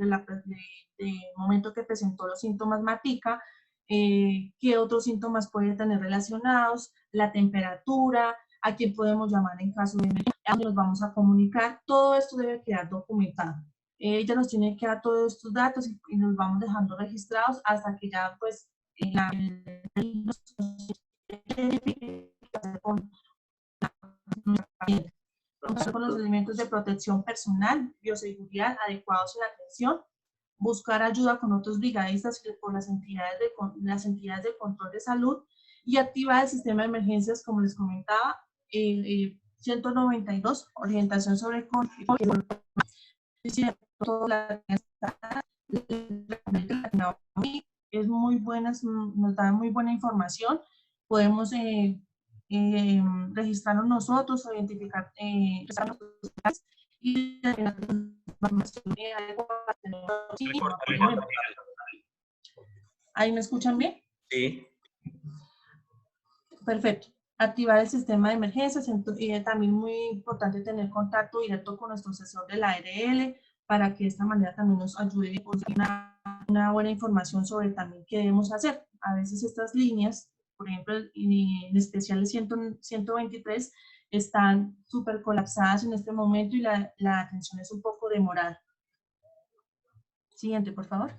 Speaker 3: momento que presentó los síntomas Matica, qué otros síntomas puede tener relacionados, la temperatura, a quién podemos llamar en caso de emergencia, a dónde nos vamos a comunicar, todo esto debe quedar documentado. Ella nos tiene que dar todos estos datos y nos vamos dejando registrados hasta que ya pues con los elementos de protección personal, bioseguridad adecuados en la atención, buscar ayuda con otros brigadistas y con las entidades de control de salud y activar el sistema de emergencias, como les comentaba, 192, orientación sobre es muy buena, nos da muy buena información, podemos registrarnos nosotros o identificar y ¿ahí me escuchan bien?
Speaker 1: Sí.
Speaker 3: Perfecto. Activar el sistema de emergencias y también muy importante tener contacto directo con nuestro asesor de la ARL para que de esta manera también nos ayude con una buena información sobre también qué debemos hacer. A veces estas líneas, por ejemplo, en especial el 123, están súper colapsadas en este momento y la atención es un poco demorada. Siguiente, por favor.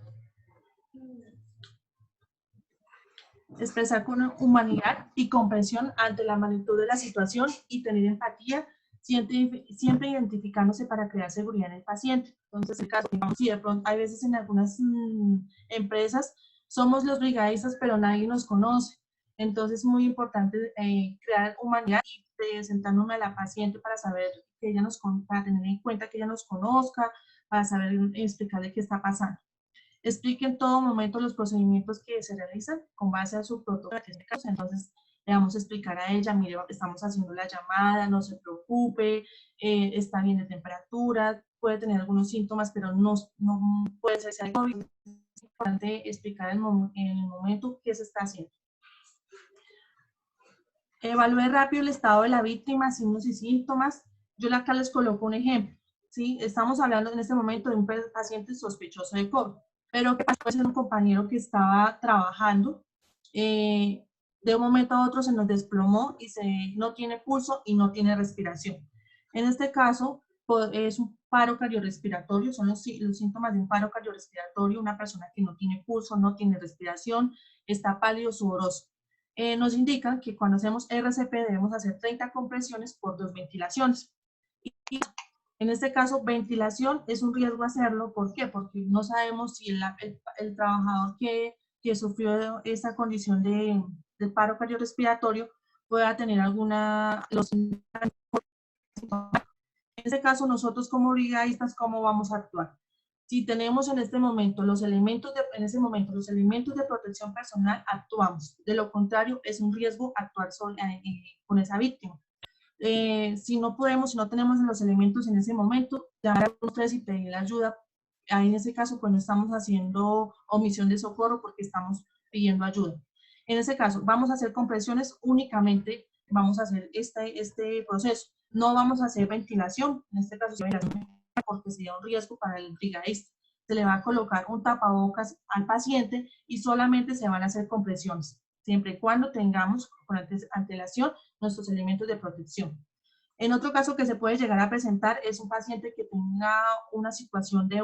Speaker 3: Expresar con humanidad y comprensión ante la magnitud de la situación y tener empatía, siempre identificándose para crear seguridad en el paciente. Entonces, el caso, si de pronto hay veces en algunas empresas somos los brigadistas, pero nadie nos conoce. Entonces, es muy importante crear humanidad y presentarnos a la paciente para saber que ella para tener en cuenta que ella nos conozca, para saber explicarle qué está pasando. Explique en todo momento los procedimientos que se realizan con base a su protocolo. Entonces, le vamos a explicar a ella, mire, estamos haciendo la llamada, no se preocupe, está bien de temperatura, puede tener algunos síntomas, pero no puede ser COVID. Es importante explicar en el momento qué se está haciendo. Evalúe rápido el estado de la víctima, signos y síntomas. Yo acá les coloco un ejemplo. ¿sí? Estamos hablando en este momento de un paciente sospechoso de COVID, pero que puede ser un compañero que estaba trabajando, de un momento a otro se nos desplomó y no tiene pulso y no tiene respiración. En este caso, es un paro cardiorrespiratorio, son los síntomas de un paro cardiorrespiratorio, una persona que no tiene pulso, no tiene respiración, está pálido, sudoroso. Nos indican que cuando hacemos RCP debemos hacer 30 compresiones por 2 ventilaciones. Y en este caso, ventilación es un riesgo hacerlo. ¿Por qué? Porque no sabemos si el trabajador que sufrió esta condición de paro cardiorrespiratorio pueda tener en este caso, nosotros como brigadistas, ¿cómo vamos a actuar? Si tenemos en este momento los elementos de protección personal, actuamos. De lo contrario, es un riesgo actuar con esa víctima. Si no tenemos los elementos en ese momento, llamar a ustedes y pedir ayuda. Ahí en ese caso, pues no estamos haciendo omisión de socorro porque estamos pidiendo ayuda. En ese caso, vamos a hacer compresiones únicamente, vamos a hacer este proceso. No vamos a hacer ventilación, en este caso porque sería un riesgo para el brigadista. Se le va a colocar un tapabocas al paciente y solamente se van a hacer compresiones, siempre y cuando tengamos con antelación nuestros elementos de protección. En otro caso que se puede llegar a presentar es un paciente que tenga una situación de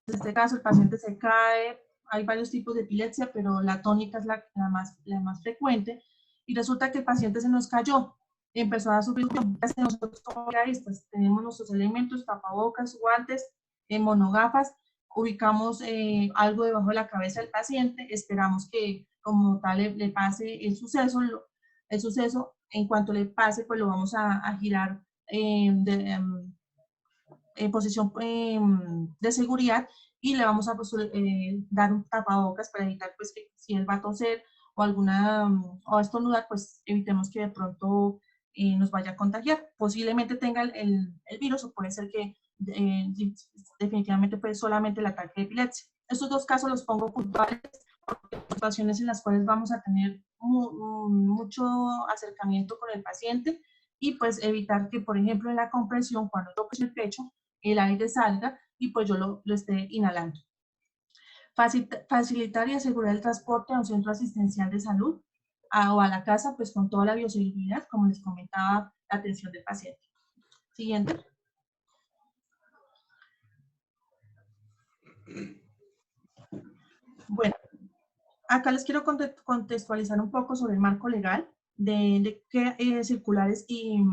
Speaker 3: en este caso el paciente se cae, hay varios tipos de epilepsia, pero la tónica es la más frecuente, y resulta que el paciente se nos cayó, empezó a sufrir. Nosotros como brigadistas tenemos nuestros elementos, tapabocas, guantes, monogafas, ubicamos algo debajo de la cabeza del paciente, esperamos que como tal le pase el suceso, en cuanto le pase, pues lo vamos a girar en posición de seguridad y le vamos a dar un tapabocas para evitar pues que si él va a toser o a estornudar, pues evitemos que de pronto nos vaya a contagiar. Posiblemente tenga el virus o puede ser que definitivamente pues solamente el ataque de epilepsia. Estos dos casos los pongo puntuales porque situaciones en las cuales vamos a tener mucho acercamiento con el paciente y pues evitar que, por ejemplo, en la compresión, cuando toque el pecho, el aire salga y pues yo lo esté inhalando. Facilitar y asegurar el transporte a un centro asistencial de salud o a la casa, pues con toda la bioseguridad, como les comentaba, la atención del paciente. Siguiente. Bueno, acá les quiero contextualizar un poco sobre el marco legal de qué circulares y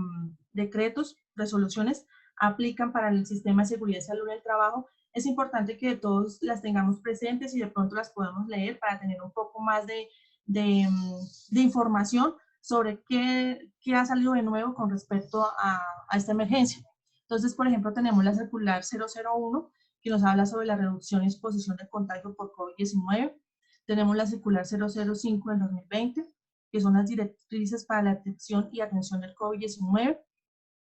Speaker 3: decretos, resoluciones aplican para el sistema de seguridad y salud del trabajo. Es importante que todos las tengamos presentes y de pronto las podamos leer para tener un poco más de información sobre qué ha salido de nuevo con respecto a esta emergencia. Entonces, por ejemplo, tenemos la circular 001, que nos habla sobre la reducción y exposición de contagio por COVID-19. Tenemos la circular 005 del 2020, que son las directrices para la detección y atención del COVID-19.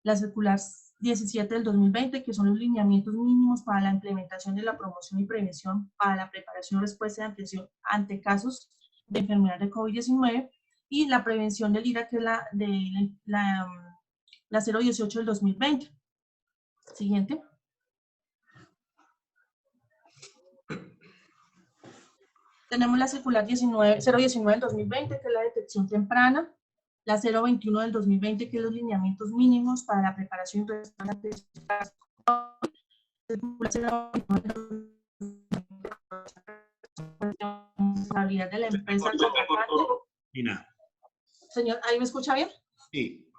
Speaker 3: La circular 17 del 2020, que son los lineamientos mínimos para la implementación de la promoción y prevención para la preparación, respuesta y atención ante casos de enfermedad de COVID-19, y la prevención del IRA, que es la 018 del 2020. Siguiente. Tenemos la circular 019 del 2020, que es la detección temprana, la 021 del 2020, que es los lineamientos mínimos para la preparación y respuesta de la empresa. Señor, ¿ahí me escucha bien?
Speaker 1: Sí.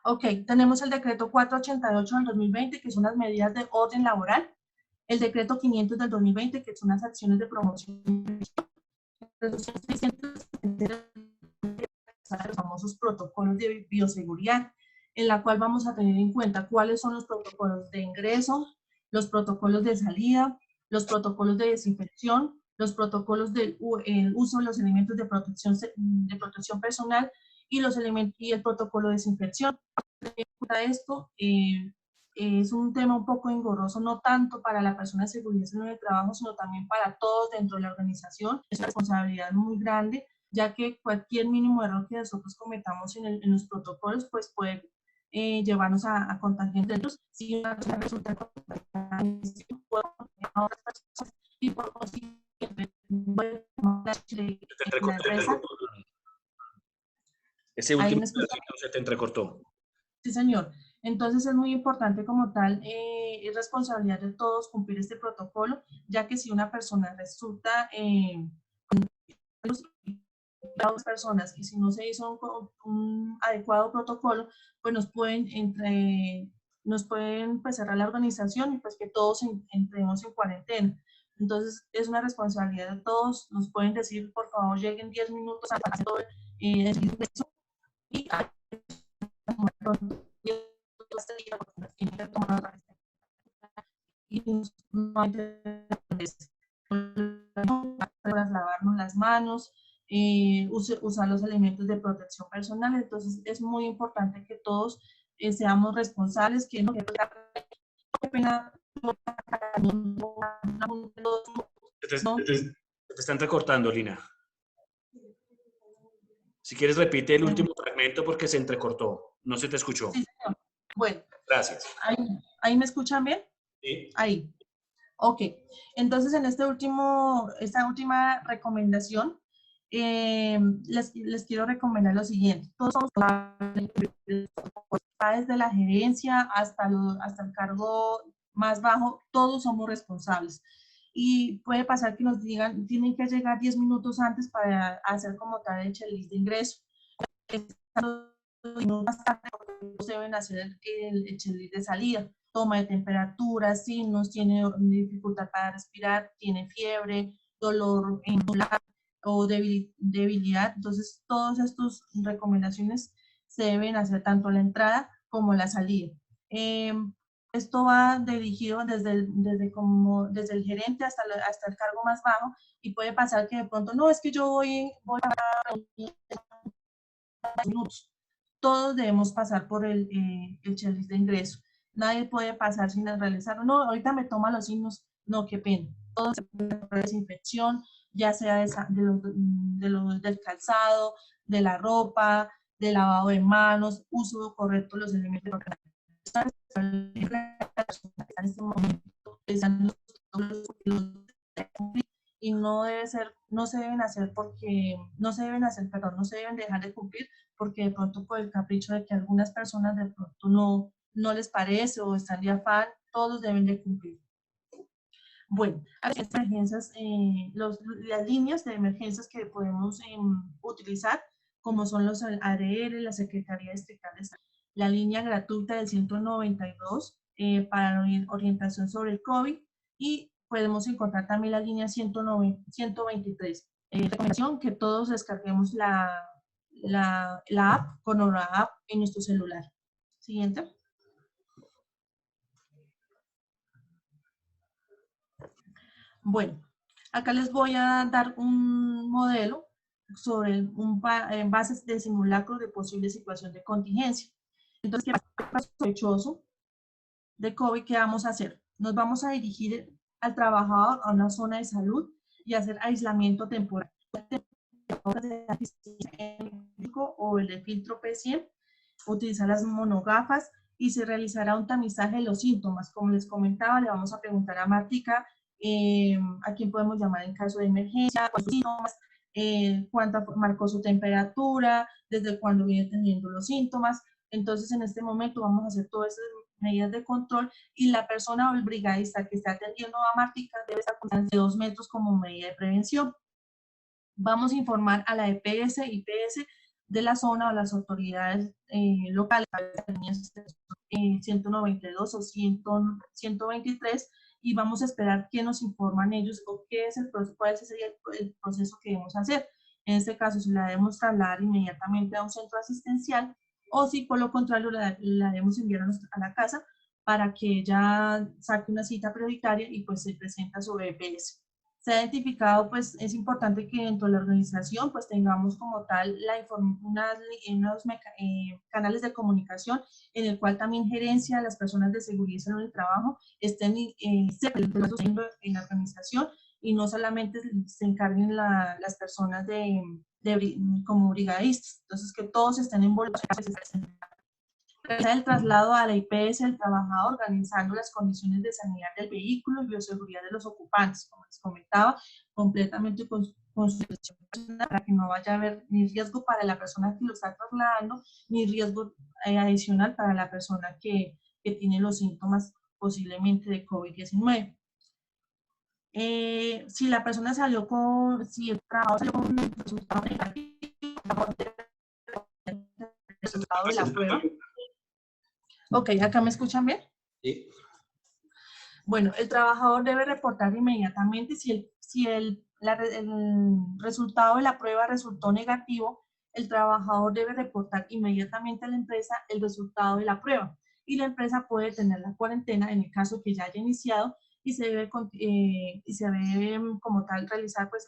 Speaker 3: Ok, tenemos el decreto 488 del 2020, que son las medidas de orden laboral, el decreto 500 del 2020, que son las acciones de promoción, los famosos protocolos de bioseguridad, en la cual vamos a tener en cuenta cuáles son los protocolos de ingreso, los protocolos de salida, los protocolos de desinfección, los protocolos del uso de los elementos de protección personal y el protocolo de desinfección. Esto es un tema un poco engorroso, no tanto para la persona de seguridad en el trabajo, sino también para todos dentro de la organización. Es una responsabilidad muy grande ya que cualquier mínimo error que nosotros cometamos en los protocolos, pues puede llevarnos a contagiar entre ellos. Si una persona resulta contagiada, puede contagiar a otras personas y por consiguiente puede la empresa.
Speaker 1: Ese último se te entrecortó.
Speaker 3: Sí, señor. Entonces es muy importante como tal, es responsabilidad de todos cumplir este protocolo, ya que si una persona resulta dos personas y si no se hizo un adecuado protocolo, pues nos pueden pues, cerrar la organización y pues que todos entremos en cuarentena. Entonces es una responsabilidad de todos, nos pueden decir por favor lleguen 10 minutos antes de todo el ingreso y no hay lavarnos las manos, usar los elementos de protección personal. Entonces es muy importante que todos seamos responsables, que no pena
Speaker 1: te están recortando, Lina. Si quieres repite el último fragmento porque se entrecortó, no se te escuchó.
Speaker 3: Sí, señor. Bueno.
Speaker 1: Gracias.
Speaker 3: ¿Ahí me escuchan bien?
Speaker 1: Sí.
Speaker 3: Ahí. Ok, entonces en esta última recomendación, les quiero recomendar lo siguiente. Todos somos desde la gerencia hasta el cargo más bajo, todos somos responsables. Y puede pasar que nos digan, tienen que llegar 10 minutos antes para hacer como tal el checklist de ingreso. Más tarde deben hacer el checklist de salida. Toma de temperatura, signos, tiene dificultad para respirar, tiene fiebre, dolor muscular o debilidad. Entonces, todas estas recomendaciones se deben hacer tanto a la entrada como a la salida. Esto va dirigido desde el gerente hasta el cargo más bajo y puede pasar que de pronto, no, es que yo voy a minutos. Todos debemos pasar por el checklist de ingreso. Nadie puede pasar sin realizarlo. No, ahorita me toma los signos. No, qué pena. Todo se puede por desinfección, ya sea del calzado, de la ropa, del lavado de manos, uso correcto de los elementos en este momento y no se deben dejar de cumplir porque de pronto por el capricho de que algunas personas de pronto no les parece o están de afán, todos deben de cumplir. Bueno, las emergencias, las líneas de emergencias que podemos utilizar, como son los ARL, la Secretaría Distrital de Salud, la línea gratuita del 192 para orientación sobre el COVID y podemos encontrar también la línea 123. Recomendación que todos descarguemos la app, Conora App, en nuestro celular. Siguiente. Bueno, acá les voy a dar un modelo sobre bases de simulacro de posible situación de contingencia. Entonces, ¿qué pasa sospechoso de COVID? ¿Qué vamos a hacer? Nos vamos a dirigir al trabajador a una zona de salud y hacer aislamiento temporal o el de filtro P100, utilizar las monogafas y se realizará un tamizaje de los síntomas. Como les comentaba, le vamos a preguntar a Martica a quién podemos llamar en caso de emergencia, cuántos síntomas, cuánta marcó su temperatura, desde cuándo viene teniendo los síntomas. Entonces, en este momento vamos a hacer todas esas medidas de control y la persona o el brigadista que está atendiendo a Martica debe estar con de 2 metros como medida de prevención. Vamos a informar a la EPS, IPS de la zona o las autoridades locales, 192 o 123, y vamos a esperar que nos informan ellos o cuál sería el proceso que debemos hacer. En este caso, si la debemos trasladar inmediatamente a un centro asistencial o si por lo contrario la debemos enviar a la casa para que ella saque una cita prioritaria y pues se presenta a su EPS. Se ha identificado, pues es importante que dentro de la organización pues tengamos como tal unos canales de comunicación en el cual también gerencia, las personas de seguridad y salud del trabajo estén en la organización y no solamente se encarguen las personas de como brigadistas. Entonces, que todos estén involucrados. Realizar el traslado a la IPS del trabajador, organizando las condiciones de sanidad del vehículo y bioseguridad de los ocupantes, como les comentaba, completamente con para que no vaya a haber ni riesgo para la persona que lo está trasladando, ni riesgo adicional para la persona que tiene los síntomas posiblemente de COVID-19. Si la persona salió con, si el trabajador salió con un resultado negativo, el resultado de la prueba. Ok, ¿acá me escuchan bien?
Speaker 1: Sí.
Speaker 3: Bueno, el trabajador debe reportar inmediatamente si el resultado de la prueba resultó negativo, el trabajador debe reportar inmediatamente a la empresa el resultado de la prueba y la empresa puede tener la cuarentena en el caso que ya haya iniciado y se debe como tal realizar pues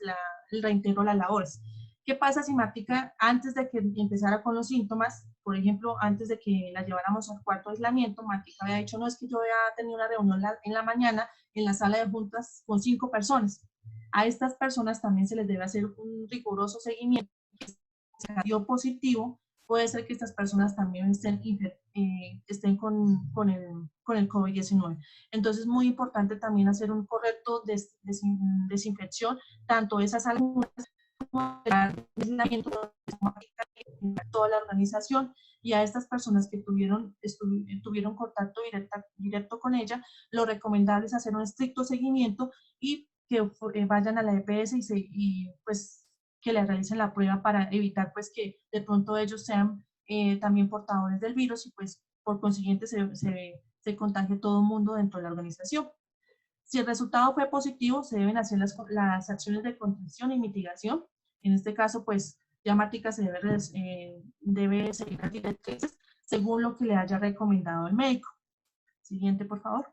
Speaker 3: el reintegro a las labores. ¿Qué pasa si Martica, antes de que empezara con los síntomas, por ejemplo, antes de que la lleváramos al cuarto de aislamiento, Martica había dicho, no, es que yo había tenido una reunión en la mañana en la sala de juntas con 5 personas. A estas personas también se les debe hacer un riguroso seguimiento. Si dio positivo, puede ser que estas personas también estén con el COVID-19. Entonces, es muy importante también hacer un correcto desinfección, tanto esas salas toda la organización y a estas personas que tuvieron contacto directo con ella, lo recomendable es hacer un estricto seguimiento y que vayan a la EPS y pues que le realicen la prueba para evitar pues que de pronto ellos sean también portadores del virus y pues por consiguiente se contagie todo el mundo dentro de la organización. Si el resultado fue positivo, se deben hacer las acciones de contención y mitigación. En este caso, pues, ya Martica se debe seguir las directrices según lo que le haya recomendado el médico. Siguiente, por favor.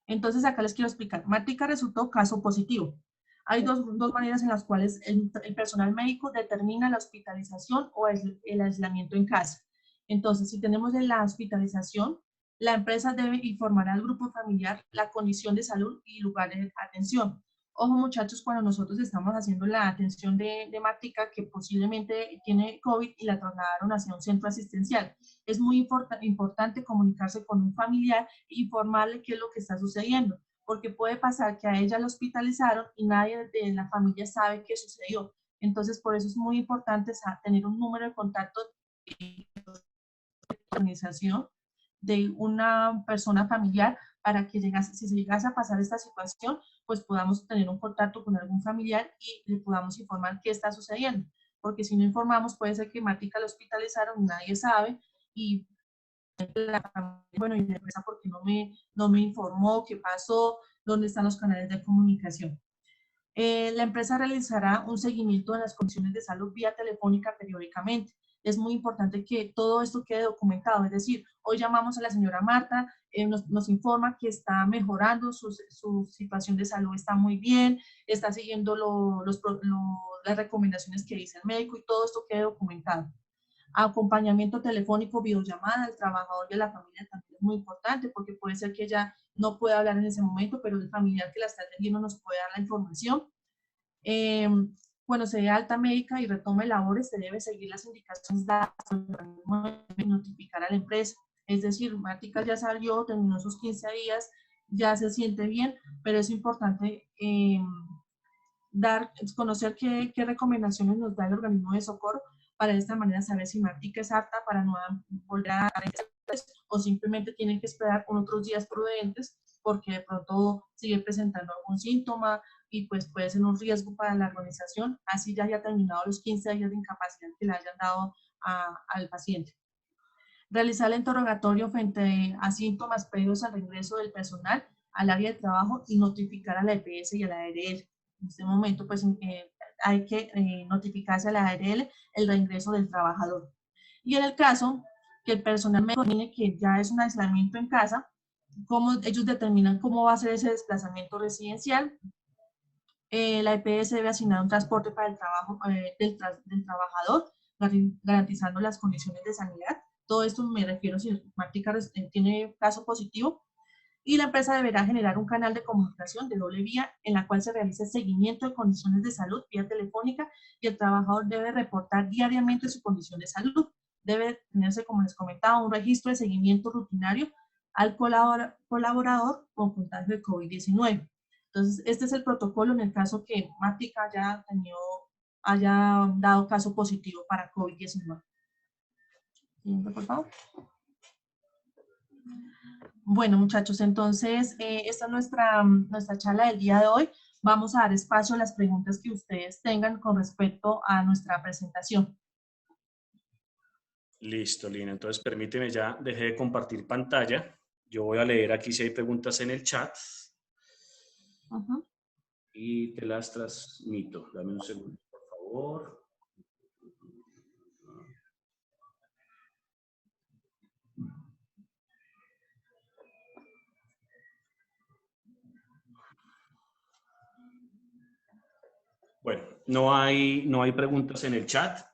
Speaker 3: Entonces, acá les quiero explicar. Martica resultó caso positivo. Hay dos maneras en las cuales el personal médico determina la hospitalización o el aislamiento en casa. Entonces, si tenemos la hospitalización, la empresa debe informar al grupo familiar la condición de salud y lugar de atención. Ojo muchachos, cuando nosotros estamos haciendo la atención de Martica, que posiblemente tiene COVID y la trasladaron hacia un centro asistencial, es muy importante comunicarse con un familiar e informarle qué es lo que está sucediendo, porque puede pasar que a ella la hospitalizaron y nadie de la familia sabe qué sucedió. Entonces, por eso es muy importante tener un número de contacto de organización de una persona familiar para que si se llegase a pasar esta situación, pues podamos tener un contacto con algún familiar y le podamos informar qué está sucediendo. Porque si no informamos, puede ser que Martica la hospitalizaron, nadie sabe, y bueno, y la empresa porque no me informó qué pasó, dónde están los canales de comunicación. La empresa realizará un seguimiento de las condiciones de salud vía telefónica periódicamente. Es muy importante que todo esto quede documentado, es decir, hoy llamamos a la señora Marta, nos informa que está mejorando, su situación de salud está muy bien, está siguiendo las recomendaciones que dice el médico y todo esto quede documentado. Acompañamiento telefónico, videollamada al trabajador y a la familia también es muy importante porque puede ser que ella no pueda hablar en ese momento, pero el familiar que la está atendiendo nos puede dar la información. Cuando se dé alta médica y retome labores, se debe seguir las indicaciones dadas y notificar a la empresa. Es decir, Martica ya salió, terminó sus 15 días, ya se siente bien, pero es importante conocer qué recomendaciones nos da el organismo de socorro para de esta manera saber si Martica es apta para no volver a o simplemente tienen que esperar otros días prudentes porque de pronto sigue presentando algún síntoma y pues puede ser un riesgo para la organización, así ya haya terminado los 15 días de incapacidad que le hayan dado al paciente. Realizar el interrogatorio frente a síntomas previos al regreso del personal al área de trabajo y notificar a la EPS y a la ARL. En este momento, pues hay que notificarse a la ARL el reingreso del trabajador. Y en el caso que el personal médico determine que ya es un aislamiento en casa, ellos determinan cómo va a ser ese desplazamiento residencial. La EPS debe asignar un transporte para el trabajo del trabajador, garantizando las condiciones de sanidad. Todo esto me refiero si Martica tiene caso positivo. y la empresa deberá generar un canal de comunicación de doble vía en la cual se realice seguimiento de condiciones de salud vía telefónica y el trabajador debe reportar diariamente su condición de salud. Debe tenerse, como les comentaba, un registro de seguimiento rutinario al colaborador con contagio de COVID-19. Entonces, este es el protocolo en el caso que Mática haya dado caso positivo para COVID-19. Siguiente, por favor. Bueno, muchachos, entonces, esta es nuestra charla del día de hoy. Vamos a dar espacio a las preguntas que ustedes tengan con respecto a nuestra presentación.
Speaker 1: Listo, Lina. Entonces, permíteme, ya dejé de compartir pantalla. Yo voy a leer aquí si hay preguntas en el chat. Y te las transmito. Dame un segundo, por favor. Bueno, no hay preguntas en el chat.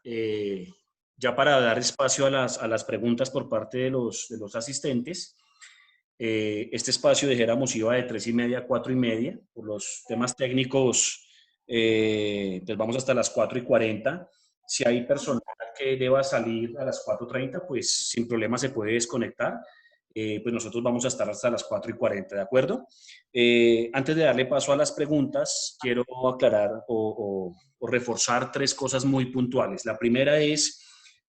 Speaker 1: Ya para dar espacio a las preguntas por parte de los asistentes, este espacio, dijéramos, iba de 3:30 a 4:30. Por los temas técnicos, pues vamos hasta las 4:40. Si hay personal que deba salir a las 4:30, pues sin problema se puede desconectar. Pues nosotros vamos a estar hasta las 4:40, ¿de acuerdo? Antes de darle paso a las preguntas, quiero aclarar o reforzar 3 cosas muy puntuales. La primera es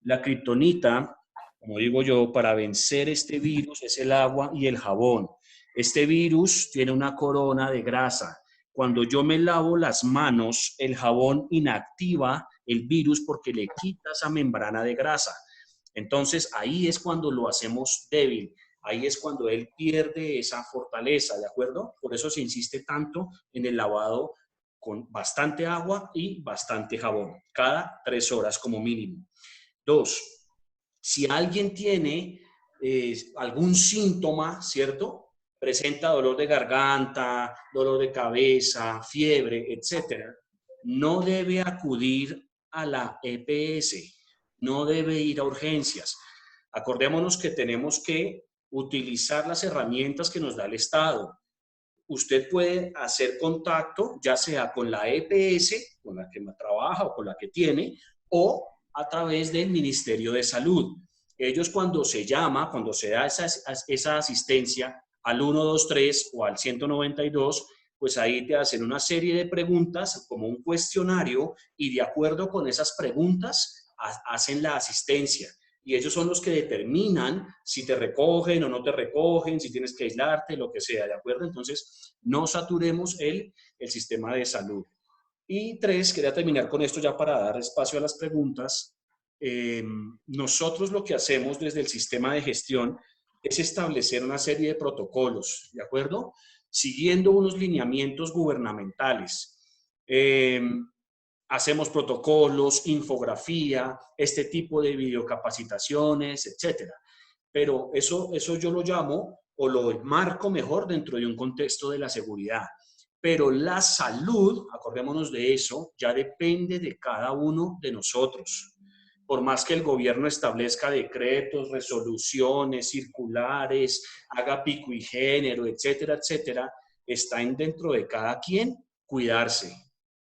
Speaker 1: la kriptonita, como digo yo, para vencer este virus es el agua y el jabón. Este virus tiene una corona de grasa. Cuando yo me lavo las manos, el jabón inactiva el virus porque le quita esa membrana de grasa. Entonces, ahí es cuando lo hacemos débil. Ahí es cuando él pierde esa fortaleza, ¿de acuerdo? Por eso se insiste tanto en el lavado con bastante agua y bastante jabón, cada 3 horas como mínimo. 2, si alguien tiene algún síntoma, ¿cierto? Presenta dolor de garganta, dolor de cabeza, fiebre, etcétera, no debe acudir a la EPS, no debe ir a urgencias. Acordémonos que tenemos que utilizar las herramientas que nos da el Estado. Usted puede hacer contacto, ya sea con la EPS, con la que trabaja o con la que tiene, o a través del Ministerio de Salud. Ellos cuando se llama, cuando se da esa asistencia al 123 o al 192, pues ahí te hacen una serie de preguntas como un cuestionario y de acuerdo con esas preguntas hacen la asistencia. Y ellos son los que determinan si te recogen o no te recogen, si tienes que aislarte, lo que sea, ¿de acuerdo? Entonces, no saturemos el sistema de salud. Y 3, quería terminar con esto ya para dar espacio a las preguntas. Nosotros lo que hacemos desde el sistema de gestión es establecer una serie de protocolos, ¿de acuerdo? Siguiendo unos lineamientos gubernamentales. Hacemos protocolos, infografía, este tipo de videocapacitaciones, etcétera. Pero eso yo lo llamo o lo enmarco mejor dentro de un contexto de la seguridad. Pero la salud, acordémonos de eso, ya depende de cada uno de nosotros. Por más que el gobierno establezca decretos, resoluciones, circulares, haga pico y género, etcétera, etcétera, está dentro de cada quien cuidarse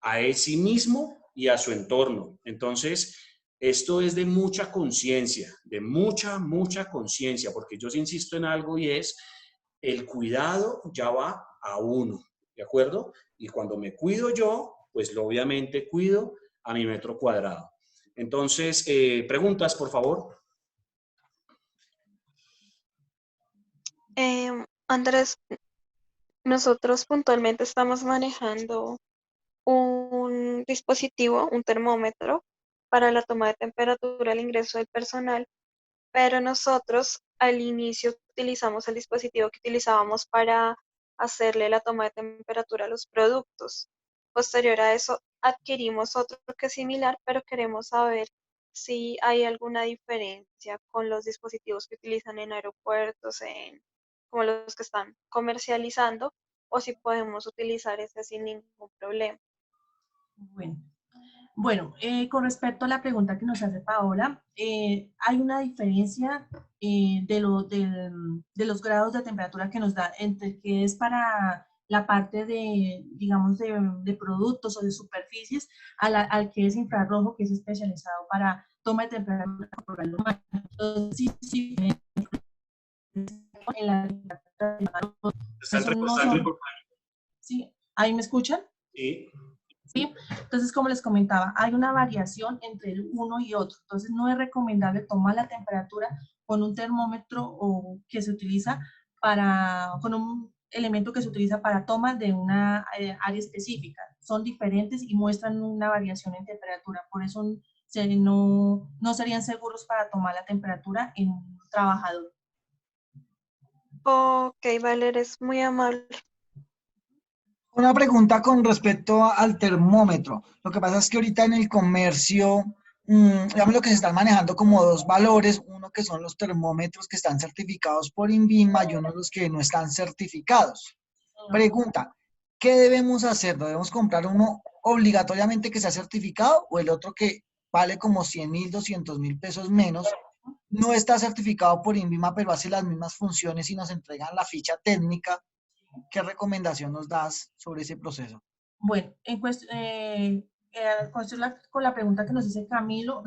Speaker 1: a sí mismo y a su entorno. Entonces, esto es de mucha conciencia, de mucha conciencia, porque yo sí insisto en algo y es, el cuidado ya va a uno, ¿de acuerdo? Y cuando me cuido yo, pues obviamente cuido a mi metro cuadrado. Entonces, preguntas, por favor.
Speaker 10: Andrés, nosotros puntualmente estamos manejando un dispositivo, un termómetro, para la toma de temperatura al ingreso del personal, pero nosotros al inicio utilizamos el dispositivo que utilizábamos para hacerle la toma de temperatura a los productos. Posterior a eso, adquirimos otro que es similar, pero queremos saber si hay alguna diferencia con los dispositivos que utilizan en aeropuertos, como los que están comercializando, o si podemos utilizar ese sin ningún problema.
Speaker 3: Bueno, Bueno, con respecto a la pregunta que nos hace Paola, hay una diferencia de los grados de temperatura que nos da entre que es para la parte de, digamos, de productos o de superficies, al que es infrarrojo, que es especializado para toma de temperatura corporal humana. Entonces, sí, en la ¿sí? ¿Ahí me escuchan?
Speaker 1: Sí.
Speaker 3: ¿Sí? Entonces, como les comentaba, hay una variación entre el uno y otro. Entonces, no es recomendable tomar la temperatura con un termómetro o que se utiliza con un elemento que se utiliza para toma de una área específica. Son diferentes y muestran una variación en temperatura. Por eso no serían seguros para tomar la temperatura en un trabajador.
Speaker 10: Ok, vale, eres muy amable.
Speaker 2: Una pregunta con respecto al termómetro. Lo que pasa es que ahorita en el comercio, digamos lo que se están manejando como dos valores, uno que son los termómetros que están certificados por INVIMA y uno los que no están certificados. Pregunta, ¿qué debemos hacer? ¿Debemos comprar uno obligatoriamente que sea certificado o el otro que vale como 100.000, 200.000 pesos menos? No está certificado por INVIMA, pero hace las mismas funciones y nos entregan la ficha técnica. ¿Qué recomendación nos das sobre ese proceso?
Speaker 3: Bueno, con la pregunta que nos hace Camilo,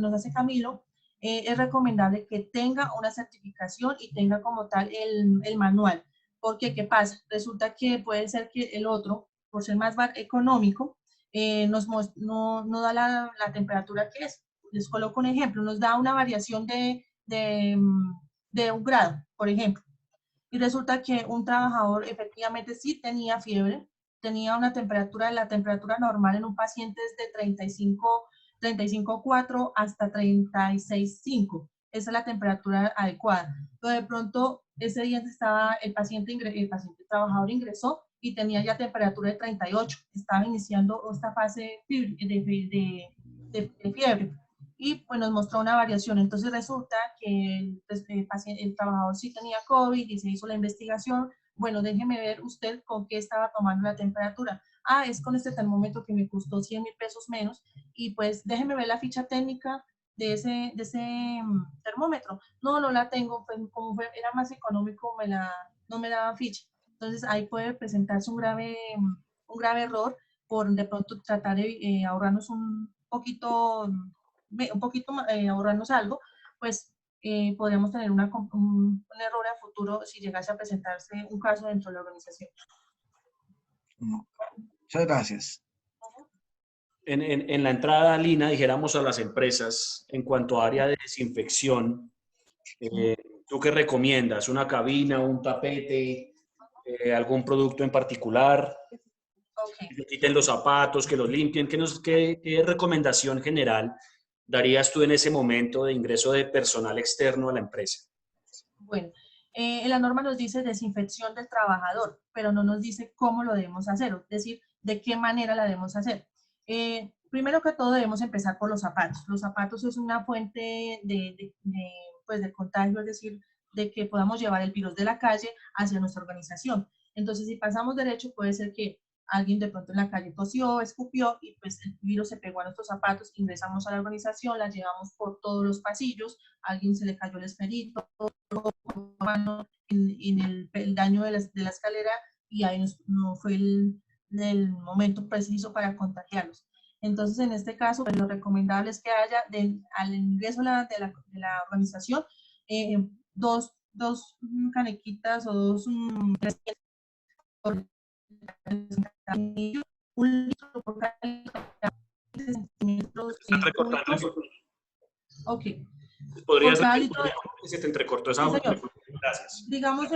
Speaker 3: es recomendable que tenga una certificación y tenga como tal el manual. Porque, ¿qué pasa? Resulta que puede ser que el otro, por ser más económico, no da la temperatura que es. Les coloco un ejemplo, nos da una variación de 1 grado, por ejemplo. Y resulta que un trabajador efectivamente sí tenía fiebre, tenía la temperatura normal en un paciente es de 35,4 hasta 36,5. Esa es la temperatura adecuada. Pero de pronto ese día estaba el trabajador ingresó y tenía ya temperatura de 38. Estaba iniciando esta fase de fiebre. Y pues nos mostró una variación. Entonces resulta que el trabajador sí tenía COVID y se hizo la investigación. Bueno, déjeme ver usted con qué estaba tomando la temperatura. Ah, es con este termómetro que me costó 100.000 pesos menos. Y pues déjeme ver la ficha técnica de ese termómetro. No la tengo, pues, como era más económico, no me daba ficha. Entonces ahí puede presentarse un grave error por de pronto tratar de ahorrarnos un poquito ahorrarnos algo, pues podríamos tener un error a futuro si llegase a presentarse un caso dentro de la organización.
Speaker 2: Muchas gracias.
Speaker 1: En la entrada, Lina, dijéramos a las empresas, en cuanto a área de desinfección, ¿tú qué recomiendas? ¿Una cabina, un tapete, algún producto en particular?
Speaker 3: Okay.
Speaker 1: Que quiten los zapatos, que los limpien. ¿Qué recomendación general darías tú en ese momento de ingreso de personal externo a la empresa?
Speaker 3: Bueno, en la norma nos dice desinfección del trabajador, pero no nos dice cómo lo debemos hacer, es decir, de qué manera la debemos hacer. Primero que todo debemos empezar por los zapatos. Los zapatos es una fuente pues de contagio, es decir, de que podamos llevar el virus de la calle hacia nuestra organización. Entonces, si pasamos derecho, puede ser que alguien de pronto en la calle tosió, escupió y pues el virus se pegó a nuestros zapatos, ingresamos a la organización, la llevamos por todos los pasillos, a alguien se le cayó el esferito, en el daño de la escalera y ahí no fue el momento preciso para contagiarlos. Entonces, en este caso, pues, lo recomendable es que haya al ingreso de la organización dos canequitas o dos un litro por cada centímetros cúbicos. Ok.
Speaker 1: ¿Podrías repetir que se te entrecortó esa?
Speaker 3: Sí, señor.
Speaker 1: Gracias.
Speaker 3: Digamos,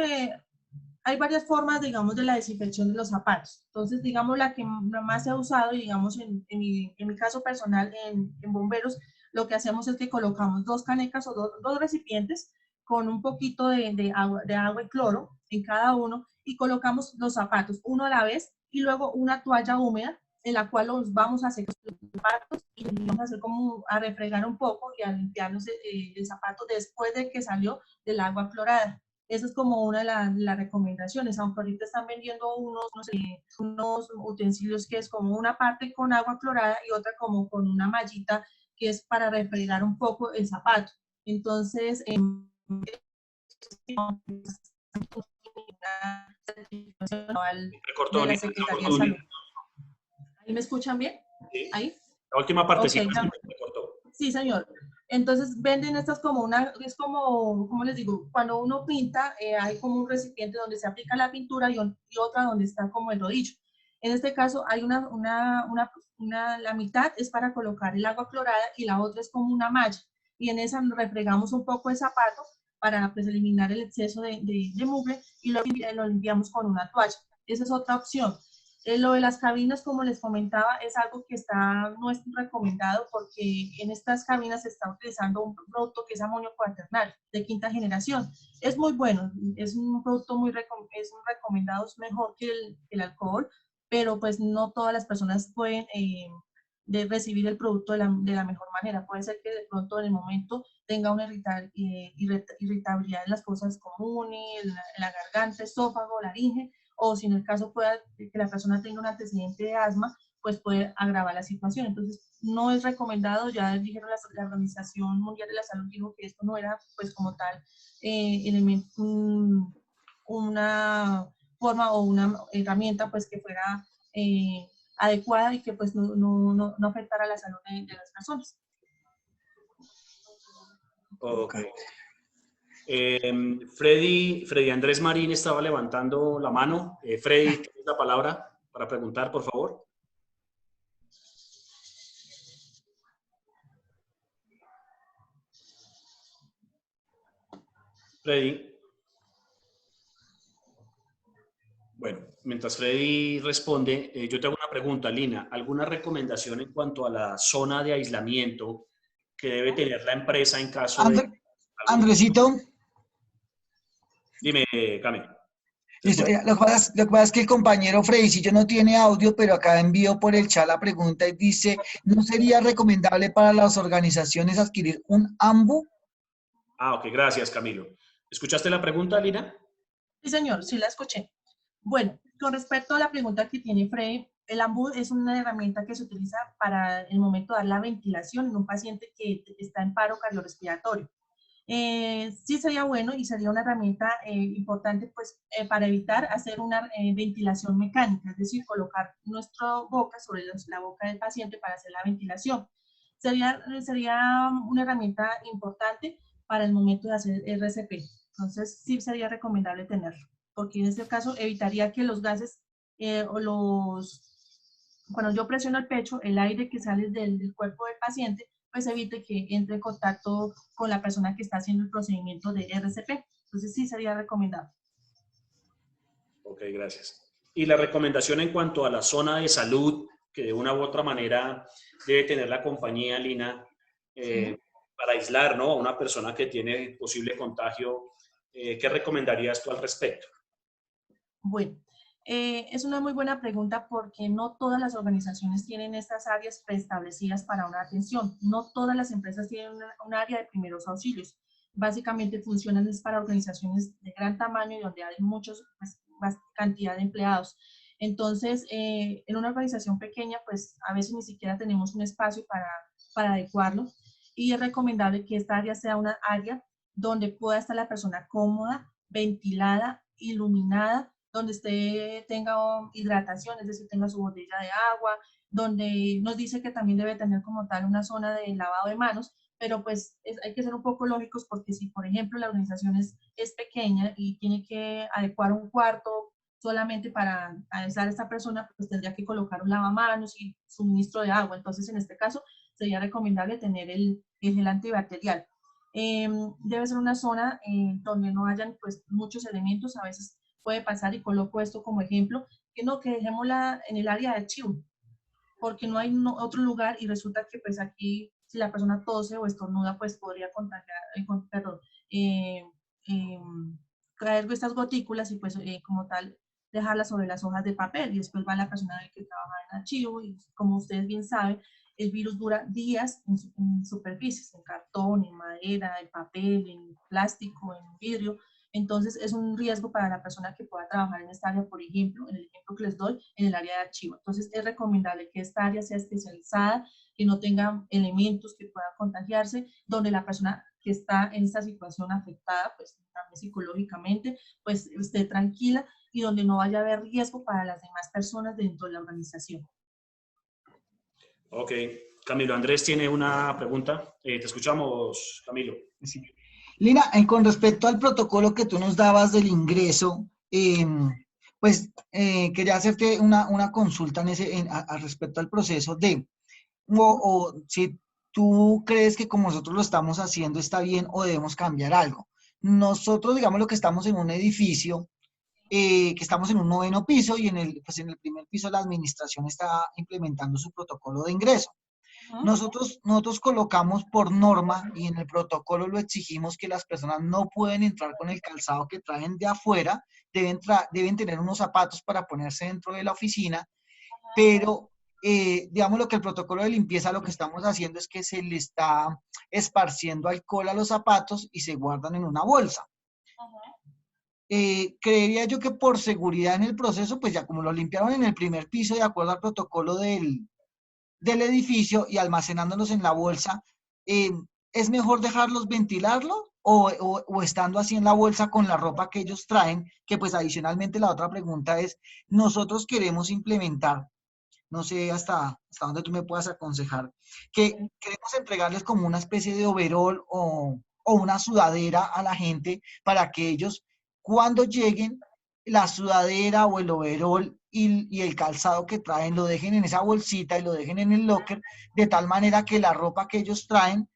Speaker 3: hay varias formas, digamos, de la desinfección de los zapatos. Entonces, digamos, la que más se ha usado, digamos, en mi caso personal, en bomberos, lo que hacemos es que colocamos 2 canecas o dos recipientes con un poquito de agua y cloro en cada uno y colocamos los zapatos uno a la vez y luego una toalla húmeda en la cual los vamos a secar los zapatos y vamos a hacer como a refregar un poco y a limpiarnos el zapato después de que salió del agua clorada. Esa es como una de las recomendaciones, aunque ahorita están vendiendo unos utensilios que es como una parte con agua clorada y otra como con una mallita que es para refregar un poco el zapato. Entonces, de la Secretaría de Salud. ¿Ahí me escuchan bien?
Speaker 1: Sí.
Speaker 3: ¿Ahí?
Speaker 1: La última parte
Speaker 3: Okay,
Speaker 1: sí me cortó.
Speaker 3: Sí, señor. Entonces venden estas como es como, ¿cómo les digo? Cuando uno pinta, hay como un recipiente donde se aplica la pintura y otra donde está como el rodillo. En este caso hay la mitad es para colocar el agua clorada y la otra es como una malla. Y en esa refregamos un poco el zapato para pues eliminar el exceso de mugre y lo limpiamos con una toalla. Esa es otra opción. Lo de las cabinas, como les comentaba, es algo que no es recomendado porque en estas cabinas se está utilizando un producto que es amonio cuaternario de quinta generación. Es muy bueno, es un producto es recomendado, es mejor que el alcohol, pero pues no todas las personas pueden recibir el producto de la mejor manera. Puede ser que de pronto en el momento tenga una irritabilidad en las fosas comunes, en la garganta, esófago, laringe, o si en el caso pueda que la persona tenga un antecedente de asma, pues puede agravar la situación. Entonces, no es recomendado, ya dijeron la Organización Mundial de la Salud dijo que esto no era, pues como tal, una forma o una herramienta, pues que fuera adecuada y que pues no afectara la salud de las personas.
Speaker 1: Ok. Freddy Andrés Marín estaba levantando la mano. Freddy, tienes la palabra para preguntar, por favor. Freddy. Bueno, mientras Freddy responde, yo te hago una pregunta, Lina. ¿Alguna recomendación en cuanto a la zona de aislamiento que debe tener la empresa en caso de...
Speaker 2: Andresito.
Speaker 1: Dime, Cami.
Speaker 2: Listo, lo que pasa es que el compañero Fredicillo no tiene audio, pero acá envió por el chat la pregunta y dice, ¿no sería recomendable para las organizaciones adquirir un AMBU?
Speaker 1: Ah, ok, gracias, Camilo. ¿Escuchaste la pregunta, Lina?
Speaker 3: Sí, señor, sí la escuché. Bueno, con respecto a la pregunta que tiene Freddy, el AMBU es una herramienta que se utiliza para el momento de dar la ventilación en un paciente que está en paro cardiorrespiratorio. Sí sería bueno y sería una herramienta importante pues, para evitar hacer una ventilación mecánica, es decir, colocar nuestra boca sobre la boca del paciente para hacer la ventilación. Sería una herramienta importante para el momento de hacer RCP. Entonces, sí sería recomendable tenerlo, porque en este caso evitaría que los gases cuando yo presiono el pecho, el aire que sale del cuerpo del paciente pues evite que entre en contacto con la persona que está haciendo el procedimiento de RCP. Entonces sí sería recomendable.
Speaker 1: Ok, gracias. Y la recomendación en cuanto a la zona de salud, que de una u otra manera debe tener la compañía, Lina, para aislar, ¿no?, a una persona que tiene posible contagio, ¿qué recomendarías tú al respecto?
Speaker 3: Bueno, es una muy buena pregunta porque no todas las organizaciones tienen estas áreas preestablecidas para una atención. No todas las empresas tienen un área de primeros auxilios. Básicamente funcionan para organizaciones de gran tamaño y donde hay cantidad de empleados. Entonces, en una organización pequeña, pues a veces ni siquiera tenemos un espacio para adecuarlo y es recomendable que esta área sea una área donde pueda estar la persona cómoda, ventilada, iluminada, donde tenga hidratación, es decir, tenga su botella de agua, donde nos dice que también debe tener como tal una zona de lavado de manos, pero pues hay que ser un poco lógicos porque si, por ejemplo, la organización es pequeña y tiene que adecuar un cuarto solamente para aislar a esta persona, pues tendría que colocar un lavamanos y suministro de agua. Entonces, en este caso, sería recomendable tener el gel antibacterial. Debe ser una zona donde no hayan pues muchos elementos, a veces puede pasar y coloco esto como ejemplo, que dejémosla en el área de archivo, porque no hay otro lugar y resulta que pues aquí si la persona tose o estornuda pues podría caer estas gotículas y pues como tal dejarlas sobre las hojas de papel y después va la persona que trabaja en archivo y como ustedes bien saben, el virus dura días en superficies, en cartón, en madera, en papel, en plástico, en vidrio. Entonces es un riesgo para la persona que pueda trabajar en esta área, por ejemplo, en el ejemplo que les doy, en el área de archivo. Entonces es recomendable que esta área sea especializada, que no tenga elementos que puedan contagiarse, donde la persona que está en esta situación afectada, pues también psicológicamente, pues esté tranquila y donde no vaya a haber riesgo para las demás personas dentro de la organización.
Speaker 1: Ok, Camilo, Andrés tiene una pregunta. Te escuchamos, Camilo.
Speaker 2: Sí. Lina, con respecto al protocolo que tú nos dabas del ingreso, quería hacerte una consulta al respecto al proceso o si tú crees que como nosotros lo estamos haciendo está bien o debemos cambiar algo. Nosotros, digamos, lo que estamos en un edificio, que estamos en un 9º piso y pues en el primer piso la administración está implementando su protocolo de ingreso. Nosotros colocamos por norma y en el protocolo lo exigimos que las personas no pueden entrar con el calzado que traen de afuera, deben tener unos zapatos para ponerse dentro de la oficina, pero digamos lo que el protocolo de limpieza lo que estamos haciendo es que se le está esparciendo alcohol a los zapatos y se guardan en una bolsa. Creería yo que por seguridad en el proceso, pues ya como lo limpiaron en el primer piso de acuerdo al protocolo del edificio y almacenándolos en la bolsa, ¿es mejor dejarlos ventilarlo o estando así en la bolsa con la ropa que ellos traen? Que pues adicionalmente la otra pregunta es, nosotros queremos implementar, no sé hasta dónde tú me puedas aconsejar, que queremos entregarles como una especie de overol o una sudadera a la gente para que ellos cuando lleguen la sudadera o el overol y el calzado que traen lo dejen en esa bolsita y lo dejen en el locker, de tal manera que la ropa que ellos traen,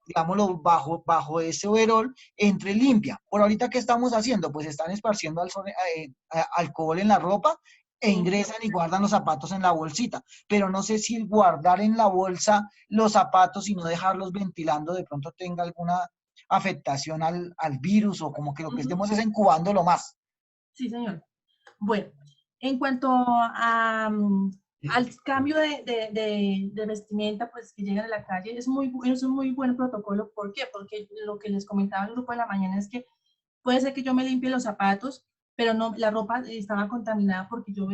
Speaker 2: digámoslo, bajo ese overol, entre limpia. Por ahorita, ¿qué estamos haciendo? Pues están esparciendo alcohol en la ropa e ingresan y guardan los zapatos en la bolsita. Pero no sé si guardar en la bolsa los zapatos y no dejarlos ventilando de pronto tenga alguna afectación al virus o como que lo que estemos es incubándolo más.
Speaker 3: Sí, señor. Bueno, en cuanto al cambio de vestimenta, pues que llegan a la calle, es un muy buen protocolo. ¿Por qué? Porque lo que les comentaba el grupo de la mañana es que puede ser que yo me limpie los zapatos, pero no, la ropa estaba contaminada porque yo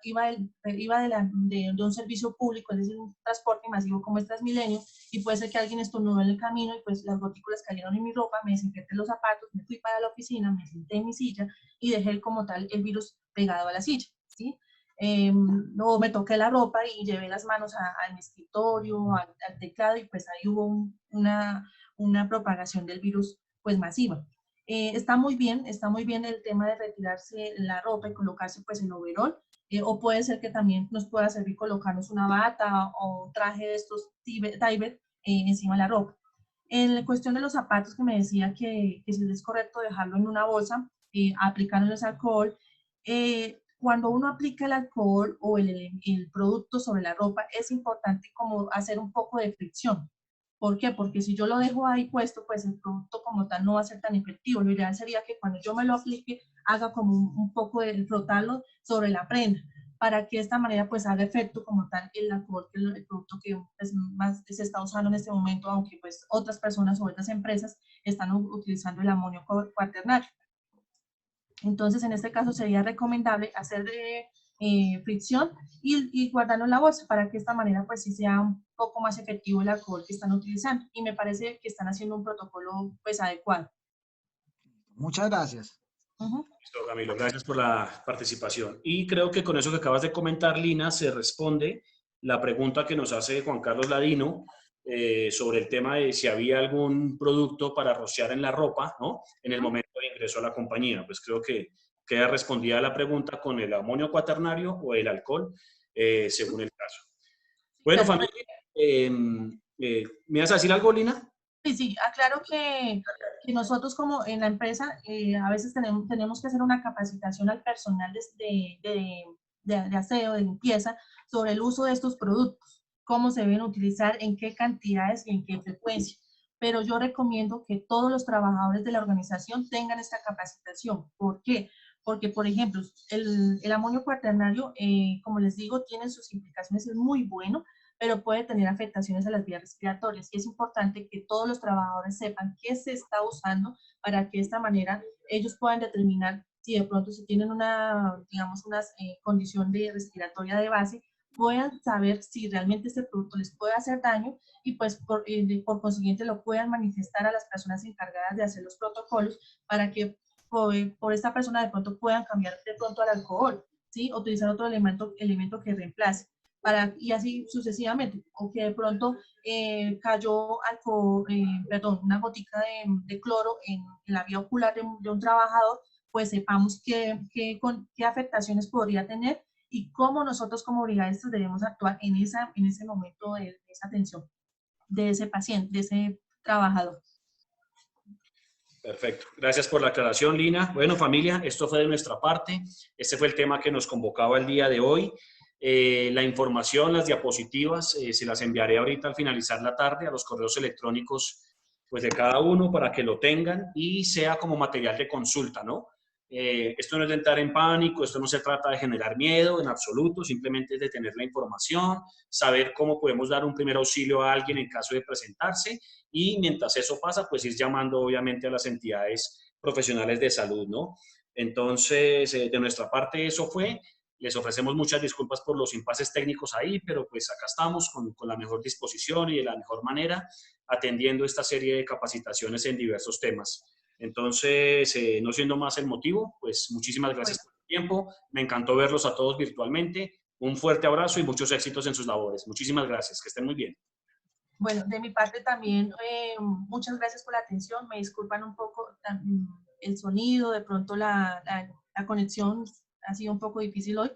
Speaker 3: iba de un servicio público, es decir, un transporte masivo como es Transmilenio, y puede ser que alguien estornudó en el camino y pues las gotículas cayeron en mi ropa, me desinfecté los zapatos, me fui para la oficina, me senté en mi silla y dejé como tal el virus pegado a la silla, ¿sí? Luego me toqué la ropa y llevé las manos a mi escritorio, al teclado, y pues ahí hubo una propagación del virus pues masiva. Está muy bien el tema de retirarse la ropa y colocarse pues el overol, o puede ser que también nos pueda servir colocarnos una bata o un traje de estos Tibet encima de la ropa. En la cuestión de los zapatos que me decía que si es correcto dejarlo en una bolsa, aplicándoles alcohol, cuando uno aplica el alcohol o el producto sobre la ropa, es importante como hacer un poco de fricción. ¿Por qué? Porque si yo lo dejo ahí puesto, pues el producto como tal no va a ser tan efectivo. Lo ideal sería que cuando yo me lo aplique, haga como un poco de frotarlo sobre la prenda, para que de esta manera pues haga efecto como tal el alcohol, que es el producto que pues, más se está usando en este momento, aunque pues otras personas o otras empresas están utilizando el amonio cuaternario. Entonces, en este caso sería recomendable hacer fricción y guardarlo en la bolsa para que de esta manera pues sí sea un poco más efectivo el alcohol que están utilizando, y me parece que están haciendo un protocolo pues adecuado.
Speaker 2: Muchas gracias.
Speaker 1: Listo, Camilo, gracias por la participación. Y creo que con eso que acabas de comentar, Lina, se responde la pregunta que nos hace Juan Carlos Ladino sobre el tema de si había algún producto para rociar en la ropa, ¿no? En el momento de ingreso a la compañía. Pues creo que queda respondida la pregunta con el amonio cuaternario o el alcohol, según el caso. Bueno, familia, ¿me vas a decir algo, Lina?
Speaker 3: Sí, aclaro que nosotros como en la empresa a veces tenemos que hacer una capacitación al personal de aseo, de limpieza, sobre el uso de estos productos, cómo se deben utilizar, en qué cantidades y en qué frecuencia. Pero yo recomiendo que todos los trabajadores de la organización tengan esta capacitación. ¿Por qué? Porque, por ejemplo, el amonio cuaternario, como les digo, tiene sus implicaciones, es muy bueno, pero puede tener afectaciones a las vías respiratorias, y es importante que todos los trabajadores sepan qué se está usando para que de esta manera ellos puedan determinar si de pronto si tienen una, digamos, una condición de respiratoria de base, puedan saber si realmente este producto les puede hacer daño y pues por consiguiente lo puedan manifestar a las personas encargadas de hacer los protocolos para que por esta persona de pronto puedan cambiar de pronto al alcohol, ¿sí? Utilizar otro elemento que reemplace. Y así sucesivamente, o que de pronto cayó perdón, una gotica de cloro en la vía ocular de un trabajador, pues sepamos qué afectaciones podría tener y cómo nosotros como brigadistas debemos actuar en ese momento de esa atención de ese paciente, de ese trabajador.
Speaker 1: Perfecto. Gracias por la aclaración, Lina. Bueno, familia, esto fue de nuestra parte. Este fue el tema que nos convocaba el día de hoy. La información, las diapositivas, se las enviaré ahorita al finalizar la tarde a los correos electrónicos pues, de cada uno para que lo tengan y sea como material de consulta, ¿no? Esto no es de entrar en pánico, esto no se trata de generar miedo en absoluto, simplemente es de tener la información, saber cómo podemos dar un primer auxilio a alguien en caso de presentarse y mientras eso pasa, pues ir llamando obviamente a las entidades profesionales de salud, ¿no? Entonces, de nuestra parte eso fue. Les ofrecemos muchas disculpas por los impases técnicos ahí, pero pues acá estamos con la mejor disposición y de la mejor manera atendiendo esta serie de capacitaciones en diversos temas. Entonces, no siendo más el motivo, pues muchísimas gracias por el tiempo. Me encantó verlos a todos virtualmente. Un fuerte abrazo y muchos éxitos en sus labores. Muchísimas gracias. Que estén muy bien.
Speaker 3: Bueno, de mi parte también, muchas gracias por la atención. Me disculpan un poco el sonido, de pronto la conexión ha sido un poco difícil hoy.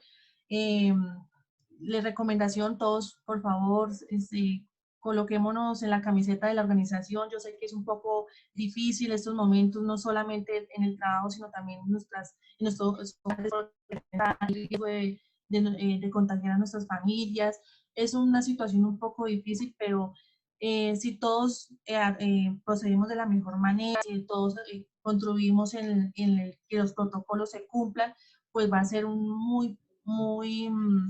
Speaker 3: Les recomendación, todos, por favor, coloquémonos en la camiseta de la organización. Yo sé que es un poco difícil estos momentos, no solamente en el trabajo, sino también en nuestros riesgo de contagiar a nuestras familias. Es una situación un poco difícil, pero si todos procedemos de la mejor manera, si todos contribuimos en que los protocolos se cumplan, pues va a ser muy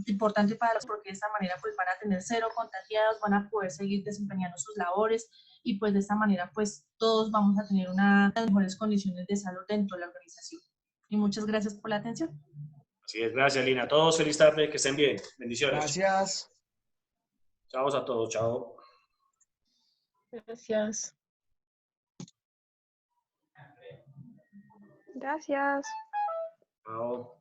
Speaker 3: importante para los, porque de esta manera pues van a tener 0 contagiados, van a poder seguir desempeñando sus labores y pues de esta manera pues todos vamos a tener unas mejores condiciones de salud dentro de la organización. Y muchas gracias por la atención.
Speaker 1: Así es, gracias Lina. A todos feliz tarde, que estén bien. Bendiciones.
Speaker 2: Gracias.
Speaker 1: Chao a todos, chao.
Speaker 7: Gracias.
Speaker 10: Gracias.
Speaker 1: Chao.